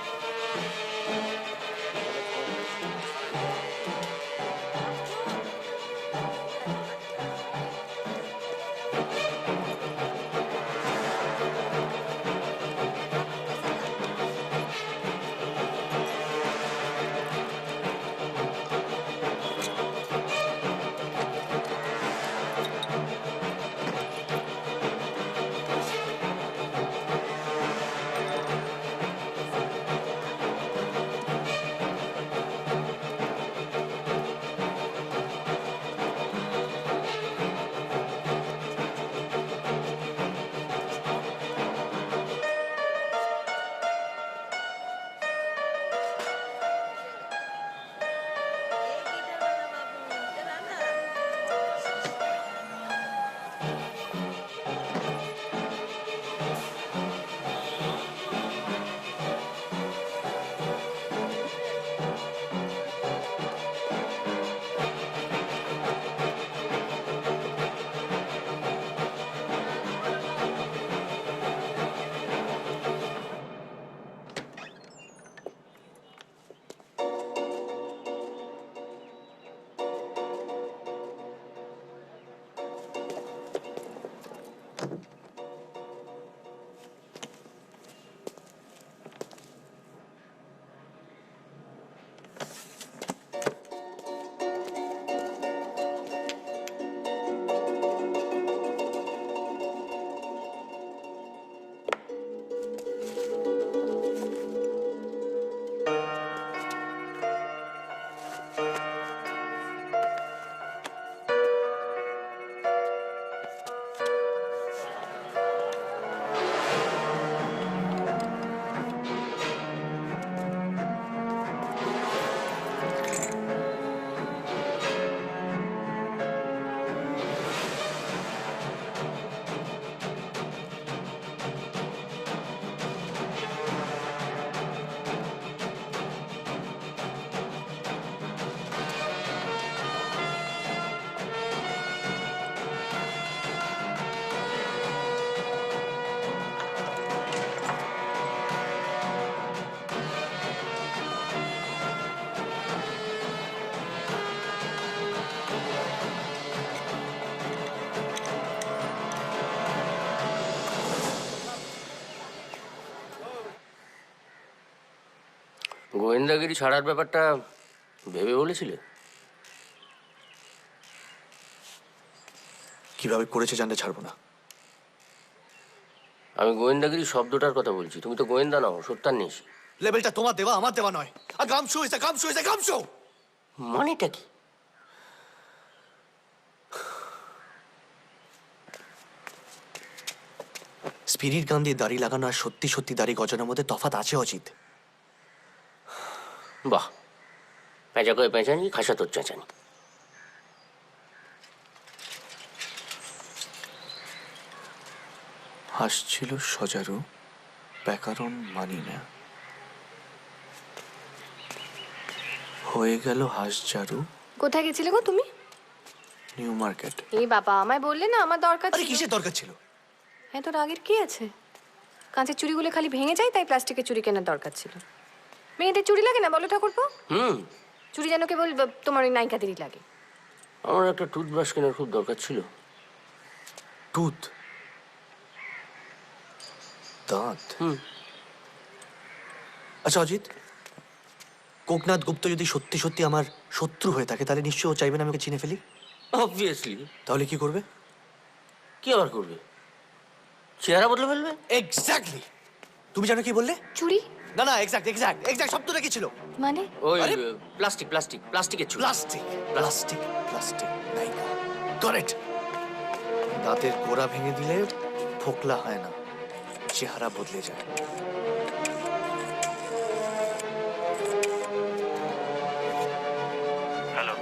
গোয়েন্দাগিরি ছাড়ার ব্যাপারটা ভেবে বলেছিলে? কিভাবে করেছে জানতে ছাড়বো না। আমি গোয়েন্দাগিরি শব্দটার কথা বলছি, তুমি তো গোয়েন্দা নাও, সত্যান্বেষী। লেভেলটা তোমার দেওয়া, আমার দেওয়া নয়। আর গামশো ইজ গামশো ইজ গামশো। মানেটা কি? স্পিরিট গান দিয়ে দাড়ি লাগানো আর সত্যি সত্যি দাড়ি গজানোর মধ্যে তফাৎ আছে অজিত। বাহ, পেঁচা কয়ে পেঁচানি, খাসা তোর চেঁচানি। হাসছিল সজারু, ব্যাকরণ মানি না, হয়ে গেল হাঁসজারু। কোথায় গেছিলে গো তুমি? New market. এই বাবা, আমায় বললে না আমার দরকার আরে ছিল। কিসের দরকার ছিল? হ্যাঁ, তোর আগের কি আছে? কাঁচের চুড়িগুলো খালি ভেঙে যায়, তাই প্লাস্টিকের চুড়ি কেনার দরকার ছিল। মেয়েদের চুড়ি লাগে না বলো ঠাকুরপো? চুড়ি যেন কেবল তোমার ওই নায়িকাদেরই লাগে। আমার একটা টুথব্রাশ কেনার খুব দরকার ছিল। টুথ? দাঁত? আচ্ছা অজিত, কোকনাথ গুপ্ত যদি সত্যি সত্যি আমার শত্রু হয়ে থাকে, তাহলে নিশ্চয়ই ও চাইবে না আমাকে চিনে ফেলি। অবভিয়াসলি। তাহলে কি করবে? কি আবার করবে? চেহারা বদলে ফেলবে। এক্স্যাক্টলি। তুমি জানো কি বললে? চুড়ি? না না, এক্স্যাক্ট শব্দটা কি ছিল? মানে ওই প্লাস্টিকের চুড়ি। প্লাস্টিক নাইকা। কারেক্ট। দাঁতের গোড়া ভেঙে দিলে ফোকলা হয় না, চেহারা বদলে যায়।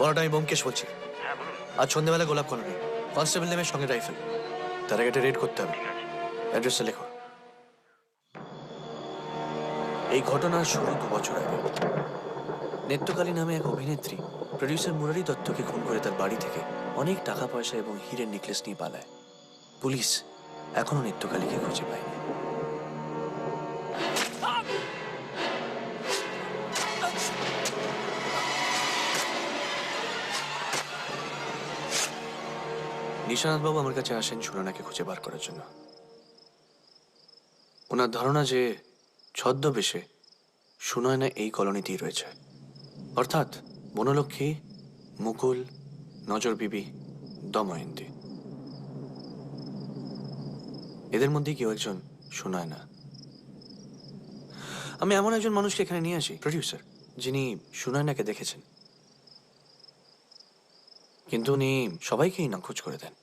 বড়টা আমি ব্যোমকেশ বলছি। আজ সন্ধ্যেবেলা গোলাপ কলোনি, কনস্টেবল নেমের সঙ্গে রাইফেল। তার আগে একটা রেড করতে হবে। অ্যাড্রেসটা লেখো। এই ঘটনার শুরু 2 বছর আগে। নেত্রকালী নামে এক অভিনেত্রী প্রডিউসার মুরারি দত্তকে খুন করে তার বাড়ি থেকে অনেক টাকা পয়সা এবং হীরের নেকলেস নিয়ে পালায়। পুলিশ এখনো নেত্রকালীকে খুঁজে পায়নি। নিশানাথবাবু আমার কাছে আসেন সুনয়নাকে খুঁজে বার করার জন্য। ওনার ধারণা যে ছদ্মবেশে সুনয়না এই কলোনিতেই রয়েছে, অর্থাৎ বনলক্ষ্মী, মুকুল, নজর বিবি, দময়ন্তী, এদের মধ্যে কেউ একজন সুনয়না। আমি এমন একজন মানুষকে এখানে নিয়ে আসি, প্রডিউসার, যিনি সুনয়নাকে দেখেছেন, কিন্তু উনি সবাইকেই নাখোঁজ করে দেন।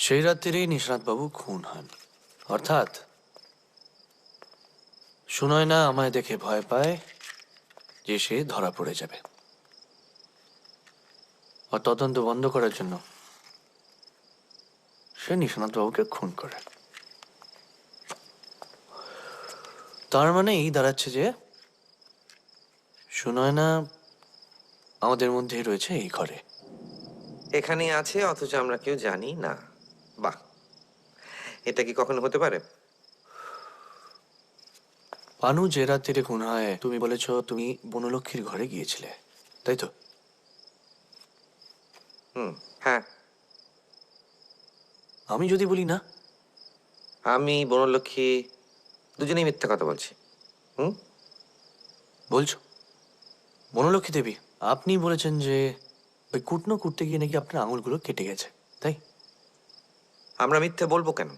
সেই রাত্রিরেই নিশানাথবাবু খুন হন। অর্থাৎ সুনয়না আমায় দেখে ভয় পায় যে সে ধরা পড়ে যাবে, আর তদন্ত বন্ধ করার জন্য সে নিশানাথবাবুকে খুন করে। তার মানে এই দাঁড়াচ্ছে যে সুনয়না আমাদের মধ্যেই রয়েছে, এই ঘরে। এখানে আছে অথচ আমরা কেউ জানি না। বাহ, এটা কি কখনো হতে পারে? পানু যে রাত্রিরে খুন হয়, তুমি বলেছ তুমি বনলক্ষ্মীর ঘরে গিয়েছিলে, তাই তো? হ্যাঁ। আমি যদি বলি না? আমি বনলক্ষ্মী দুজনেই মিথ্যা কথা বলছি। বলছো? বনলক্ষ্মী দেবী, আপনি বলেছেন যে ওই কুটনো কুটতে গিয়ে নাকি আপনার আঙুলগুলো কেটে গেছে, তাই? আমরা মিথ্যে বলবো কেন?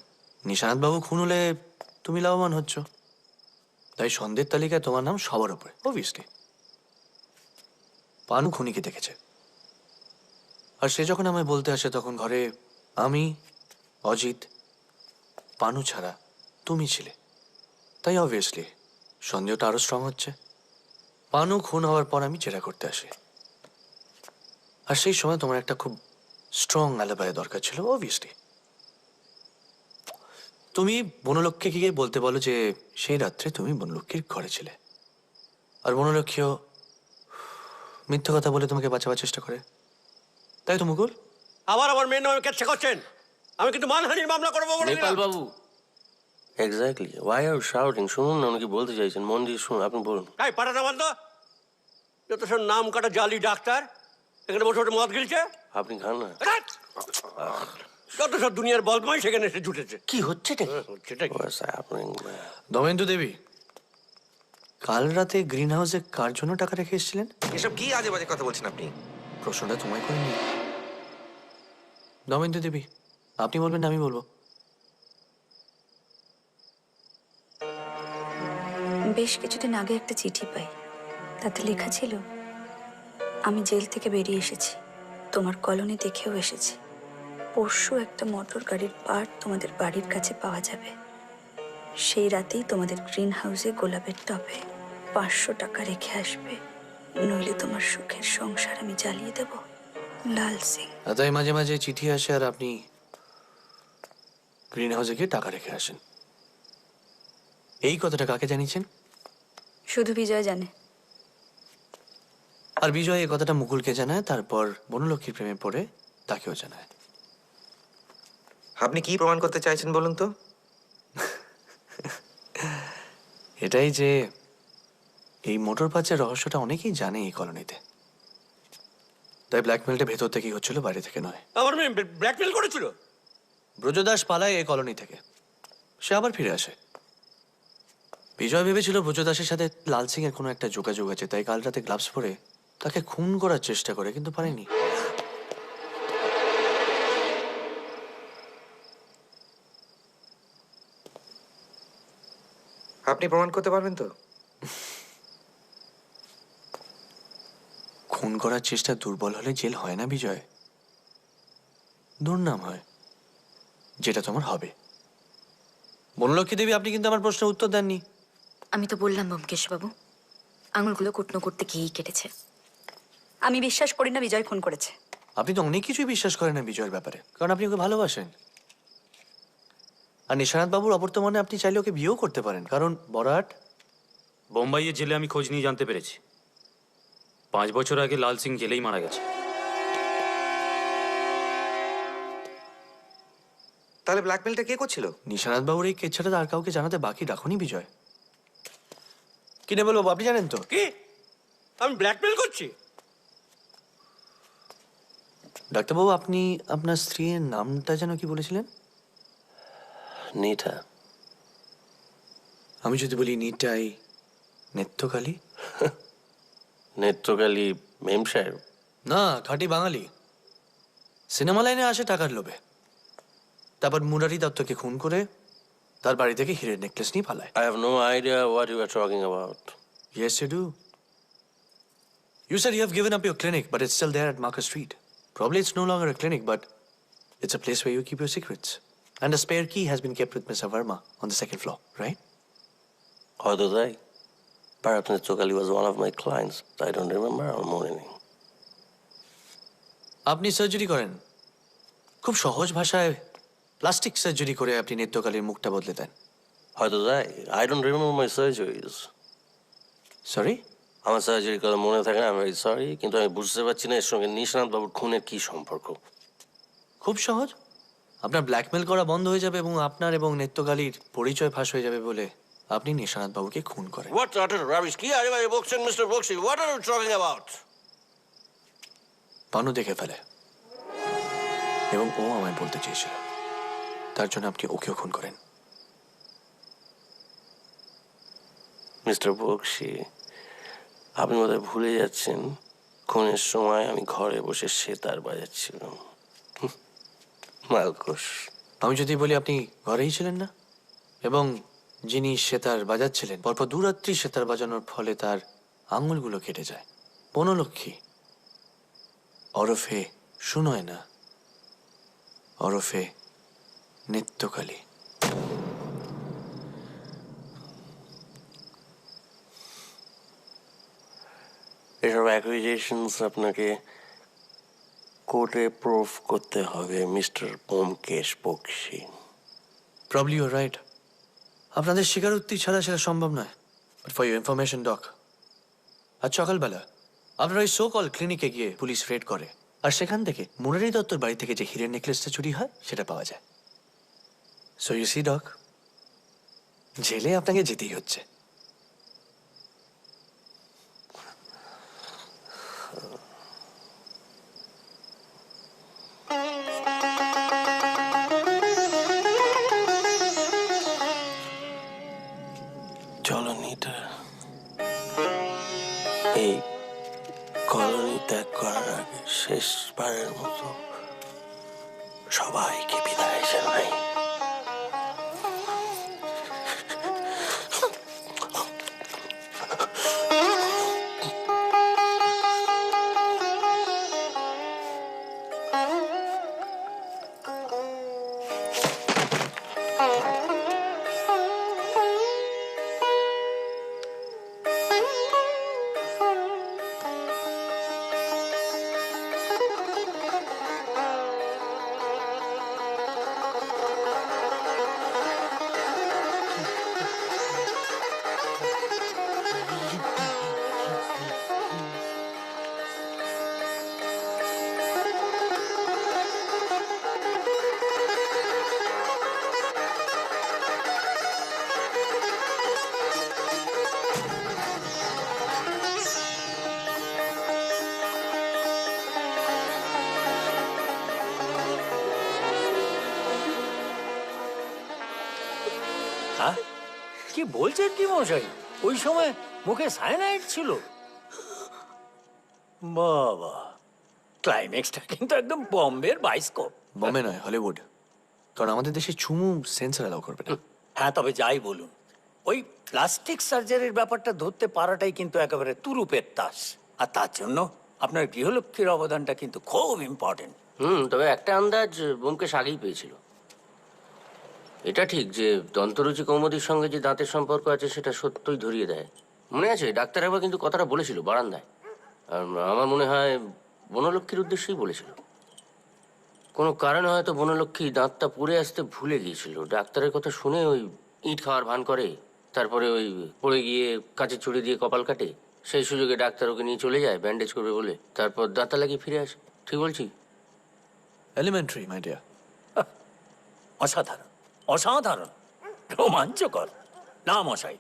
নিশানাথবাবু খুন হলে তুমি লাভবান হচ্ছ, তাই সন্দেহের তালিকায় তোমার নাম সবার উপরে, অবভিয়াসলি। পানু খুনিকে দেখেছে, আর সে যখন আমায় বলতে আসে তখন ঘরে আমি, অজিত, পানু ছাড়া তুমি ছিলে, তাই অবভিয়াসলি সন্দেহটা আরো স্ট্রং হচ্ছে। পানু খুন হওয়ার পর আমি জেরা করতে আসি, আর সেই সময় তোমার একটা খুব স্ট্রং অ্যালিবাই দরকার ছিল, অবভিয়াসলি। তুমি বনলক্ষ্মীকে গিয়ে বলতে বলো যে সেই রাত্রে তুমি বনলক্ষ্মীর ঘরে ছিলে, আর বনলক্ষ্মীও মিথ্যা কথা বলে তোমাকে বাঁচাবার চেষ্টা করে, তাই তো মুকুল? আবার আমার মেয়ের নামে কেচ্ছা করছেন? আমি কিন্তু মানহানির মামলা করবো বলে নেপাল বাবু। এক্স্যাক্টলি, ওয়াই আর শাউটিং? শুনুন না, উনি কি বলতে চাইছেন, মন দিয়ে শুনুন। আপনি বলুন। এই পাঠাটা বন্ধ। যত সব নাম কাটা জালি ডাক্তার এখানে বসে বসে মদ গিলছে। আপনি খান না। যত সব দুনিয়ার বদমাই সেখানে এসে জুটেছে। কি হচ্ছে? দময়ন্তী দেবী, কাল রাতে গ্রিন হাউসে কার জন্য টাকা রেখে এসেছিলেন? এসব কি আজে বাজে কথা বলছেন আপনি? প্রশ্নটা তোমায় করিনি। দমেন্দু দেবী, আপনি বলবেন না আমি বলবো? বেশ কিছুদিন আগে একটা চিঠি পাই, তাতে লেখা ছিল আমি জেল থেকে বেরিয়ে এসেছি, তোমার কলোনি দেখেও এসেছি। পরশু একটা মোটর গাড়ির পার্ট তোমাদের বাড়ির কাছে পাওয়া যাবে। সেই রাতেই তোমাদের গ্রিন হাউসে গোলাপের টবে 500 টাকা রেখে আসবে, নইলে তোমার সুখের সংসার আমি জ্বালিয়ে দেব। লাল সিং। তাই মাঝে মাঝে চিঠি আসে আর আপনি গ্রিন হাউসে গিয়ে টাকা রেখে আসেন। এই কথাটা কাকে জানিয়েছেন? শুধু বিজয় জানে। আর বিজয় এই কথাটা মুকুলকে জানায়, তারপর বনলক্ষ্মীর প্রেমে পড়ে তাকেও জানায়। আপনি কি প্রমাণ করতে চাইছেন বলুন তো? এটাই যে এই মোটর পাচার রহস্যটা অনেকেই জানে এই কলোনিতে, তাই ব্ল্যাকমেলটা ভেতর থেকেই হচ্ছিল, বাইরে থেকে নয়। আমার মেয়ে ব্ল্যাকমেল করেছিল। ব্রজদাস পালায় এই কলোনি থেকে, সে আবার ফিরে আসে। বিজয় ভেবেছিল ব্রজদাসের সাথে লাল সিং এর কোনো একটা যোগাযোগ আছে, তাই কাল রাতে গ্লাভস পরে তাকে খুন করার চেষ্টা করে, কিন্তু পারেনি। আপনি প্রমাণ করতে পারবেন তো? খুন করার চেষ্টা দুর্বল হলে জেল হয় না বিজয়, দুর্নাম হয়, যেটা তোমার হবে। বনলক্ষ্মী দেবী, আপনি কিন্তু আমার প্রশ্নের উত্তর দেননি। আমি তো বললাম ব্যোমকেশবাবু, আঙুলগুলো কুটনো করতে গিয়েই কেটেছে। আমি বিশ্বাস করি না বিজয় খুন করেছে। আপনি তো অনেক কিছুই বিশ্বাস করেন না বিজয়ের ব্যাপারে, কারণ আপনি ওকে ভালোবাসেন। আর নিশানাথ বাবুর অবর্তমানে আপনি চাইলে ওকে বিয়েও করতে পারেন, কারণ বরাট বোম্বাইয়ের জেলে আমি খোঁজ নিয়ে জানতে পেরেছি 5 বছর আগে লাল সিং জেলেই মারা গেছে। তাহলে ব্ল্যাকমেলটা কে করছিল? নিশানাথ বাবুর এই কেচ্ছাটা আর কাউকে জানাতে বাকি রাখুনি বিজয়। কি নেই বলবো, আপনি জানেন তো? কি আমি ব্ল্যাকমেল করছি? ডাক্তারবাবু, আপনি আপনার স্ত্রীর নামটা যেন কি বলেছিলেন? নিটা। আমি যদি বলি নিটাই নেত্রকালী? নেত্রকালী মেম সাহেব? না, খাঁটি বাঙালি, সিনেমা লাইনে আসে টাকার লোভে, তারপর মুরারি দত্তকে খুন করে তার বাড়ি থেকে হীরের নেকলেস নিয়ে পালায়। I have no idea what you are talking about. Yes, you do. You said you have given up your clinic, but it's still there at Market Street. Probably it's no longer a clinic, but it's a place where you keep your secrets. And a spare key has been kept with Mr. Verma on the 2nd floor, right? হয়তো তাই। Perhaps Netrokali was one of my clients. I don't remember or more anything. আপনি surgery করেন, খুব সহজ ভাষায় plastic surgery করে আপনি নেত্রকালীর মুখটা বদলে দেন। হয়তো তাই। I don't remember my surgeries. Sorry? আমার সার্জারি কথা মনে থাকে না, আমি ভেরি সরি, কিন্তু আমি বুঝতে পারছি না এর সঙ্গে নিশানাথ বাবুর খুনের কি সম্পর্ক। খুব সহজ, আপনার ব্ল্যাকমেল করা বন্ধ হয়ে যাবে এবং আপনার এবং নেত্রকালীর পরিচয় ফাঁস হয়ে যাবে বলে আপনি নিশানাথ বাবুকে খুন করেন। What utter rubbish! কি আরে ভাই বকছেন mister Bakshi? What are you talking about? পানু দেখে ফেলে এবং ও আমায় বলতে চেয়েছিল, তার জন্য আপনি ওকেও খুন করেন। মিস্টার বক্সি, আপনি বোধহয় ভুলে যাচ্ছেন খুনের সময় আমি ঘরে বসে সেতার বাজাচ্ছিলাম। মালকোষ। আমি যদি বলি আপনি ঘরেই ছিলেন না, এবং যিনি সেতার বাজাচ্ছিলেন পরপর 2 রাত্রি সেতার বাজানোর ফলে তার আঙুলগুলো কেটে যায়, বনলক্ষ্মী ওরফে সুনয়না ওরফে নিত্যকালী। এসব অ্যাকুইজেশনস আপনাকে কোর্টে প্রুফ করতে হবে mister Byomkesh Bakshi. Probably you're right, আপনাদের স্বীকারোক্তি ছাড়া সেটা সম্ভব নয়। But for your information doc, আজ সকালবেলা আপনার ওই সো কল ক্লিনিকে গিয়ে পুলিশ রেড করে, আর সেখান থেকে মুরারি দত্তর বাড়ি থেকে যে হীরের নেকলেসটা চুরি হয় সেটা পাওয়া যায়। সো ইউ সি ডক, জেলে আপনাকে যেতেই হচ্ছে। চলো নিটা। এই কলোনি ত্যাগ করার আগে শেষবারের মতো সবাইকে বিদায় জানাই। হ্যাঁ, কি বলছেন কি মশাই? ওই সময় মুখে সায়ানাইড ছিল? বাবা, ক্লাইম্যাক্সটা কিন্তু একদম বম্বের বাইস্কোপ। বম্বে নয়, হলিউড। কারণ আমাদের দেশে চুমু সেন্সর অ্যালাউ করবে না। হ্যাঁ, তবে যাই বলুন, ওই প্লাস্টিক সার্জারির ব্যাপারটা ধরতে পারাটাই কিন্তু একেবারে তুরুপের তাস। আর তার জন্য আপনার গৃহলক্ষ্মীর অবদানটা কিন্তু খুব ইম্পর্টেন্ট। তবে একটা আন্দাজ ব্যোমকেশ আগেই পেয়েছিল। এটা ঠিক যে দন্তরুচি কৌমুদীর সঙ্গে যে দাঁতের সম্পর্ক আছে সেটা সত্যই ধরিয়ে দেয়। মনে আছে ডাক্তার একবার কিন্তু কথাটা বলেছিল বারান্দায়। আর আমার মনে হয় বনলক্ষ্মীর উদ্দেশ্যেই বলেছিল। কোনো কারণে হয়তো বনলক্ষ্মী দাঁতটা পুড়ে আসতে ভুলে গিয়েছিল। ডাক্তারের কথা শুনে ওই ইট খাওয়ার ভান করে, তারপরে ওই পড়ে গিয়ে কাঁচের ছুরি দিয়ে কপাল কাটে। সেই সুযোগে ডাক্তার ওকে নিয়ে চলে যায় ব্যান্ডেজ করবে বলে, তারপর দাঁতা লাগিয়ে ফিরে আসে। ঠিক বলছি? Elementary, my dear. অসাধারণ, অসাধারণ, রোমাঞ্চকর। না মশাই,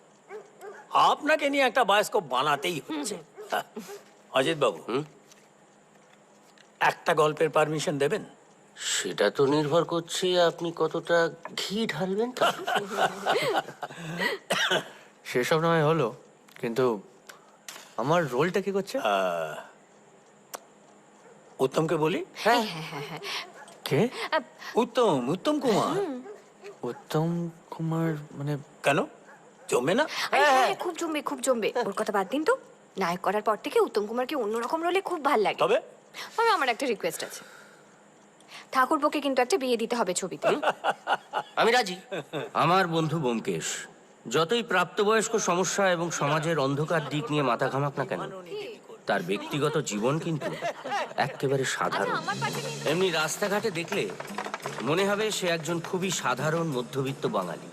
আপনাকে নিয়ে একটা বায়োস্কোপ বানাতেই হচ্ছে। অজিত বাবু, একটা গল্পের পারমিশন দেবেন? সেটা তো নির্ভর করছে আপনি কতটা ঘি ঢালবেন। সেসব নয় হলো, কিন্তু আমার রোলটা কি করছে? উত্তমকে বলি? হ্যাঁ হ্যাঁ হ্যাঁ হ্যাঁ। কে? উত্তম, উত্তম কুমার। উত্তম কুমার মানে কেন জমবে না? আরে হ্যাঁ হ্যাঁ, খুব জমবে, খুব জমবে। ওর কথা বাদ দিন তো। নায়ক করার পর থেকে উত্তম কুমারকে অন্যরকম রোলে খুব ভাল লাগে। তবে আমার একটা রিকোয়েস্ট আছে, ঠাকুরপোকে কিন্তু একটা বিয়ে দিতে হবে ছবিতে। আমি রাজি। আমার বন্ধু ব্যোমকেশ যতই প্রাপ্তবয়স্ক সমস্যা এবং সমাজের অন্ধকার দিক নিয়ে মাথা ঘামাক না কেন, তার ব্যক্তিগত জীবন কিন্তু একেবারে সাধারণ। এমনি রাস্তাঘাটে দেখলে মনে হবে সে একজন খুবই সাধারণ মধ্যবিত্ত বাঙালি।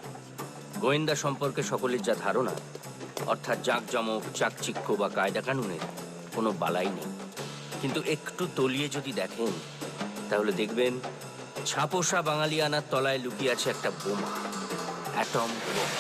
গোয়েন্দা সম্পর্কে সকলের যা ধারণা, অর্থাৎ জাঁকজমক, চাকচিক্য বা কায়দা কানুনের কোনো বালাই নেই। কিন্তু একটু তলিয়ে যদি দেখেন তাহলে দেখবেন ছাপোষা বাঙালিয়ানার তলায় লুকিয়ে আছে একটা বোমা, অ্যাটম বোম।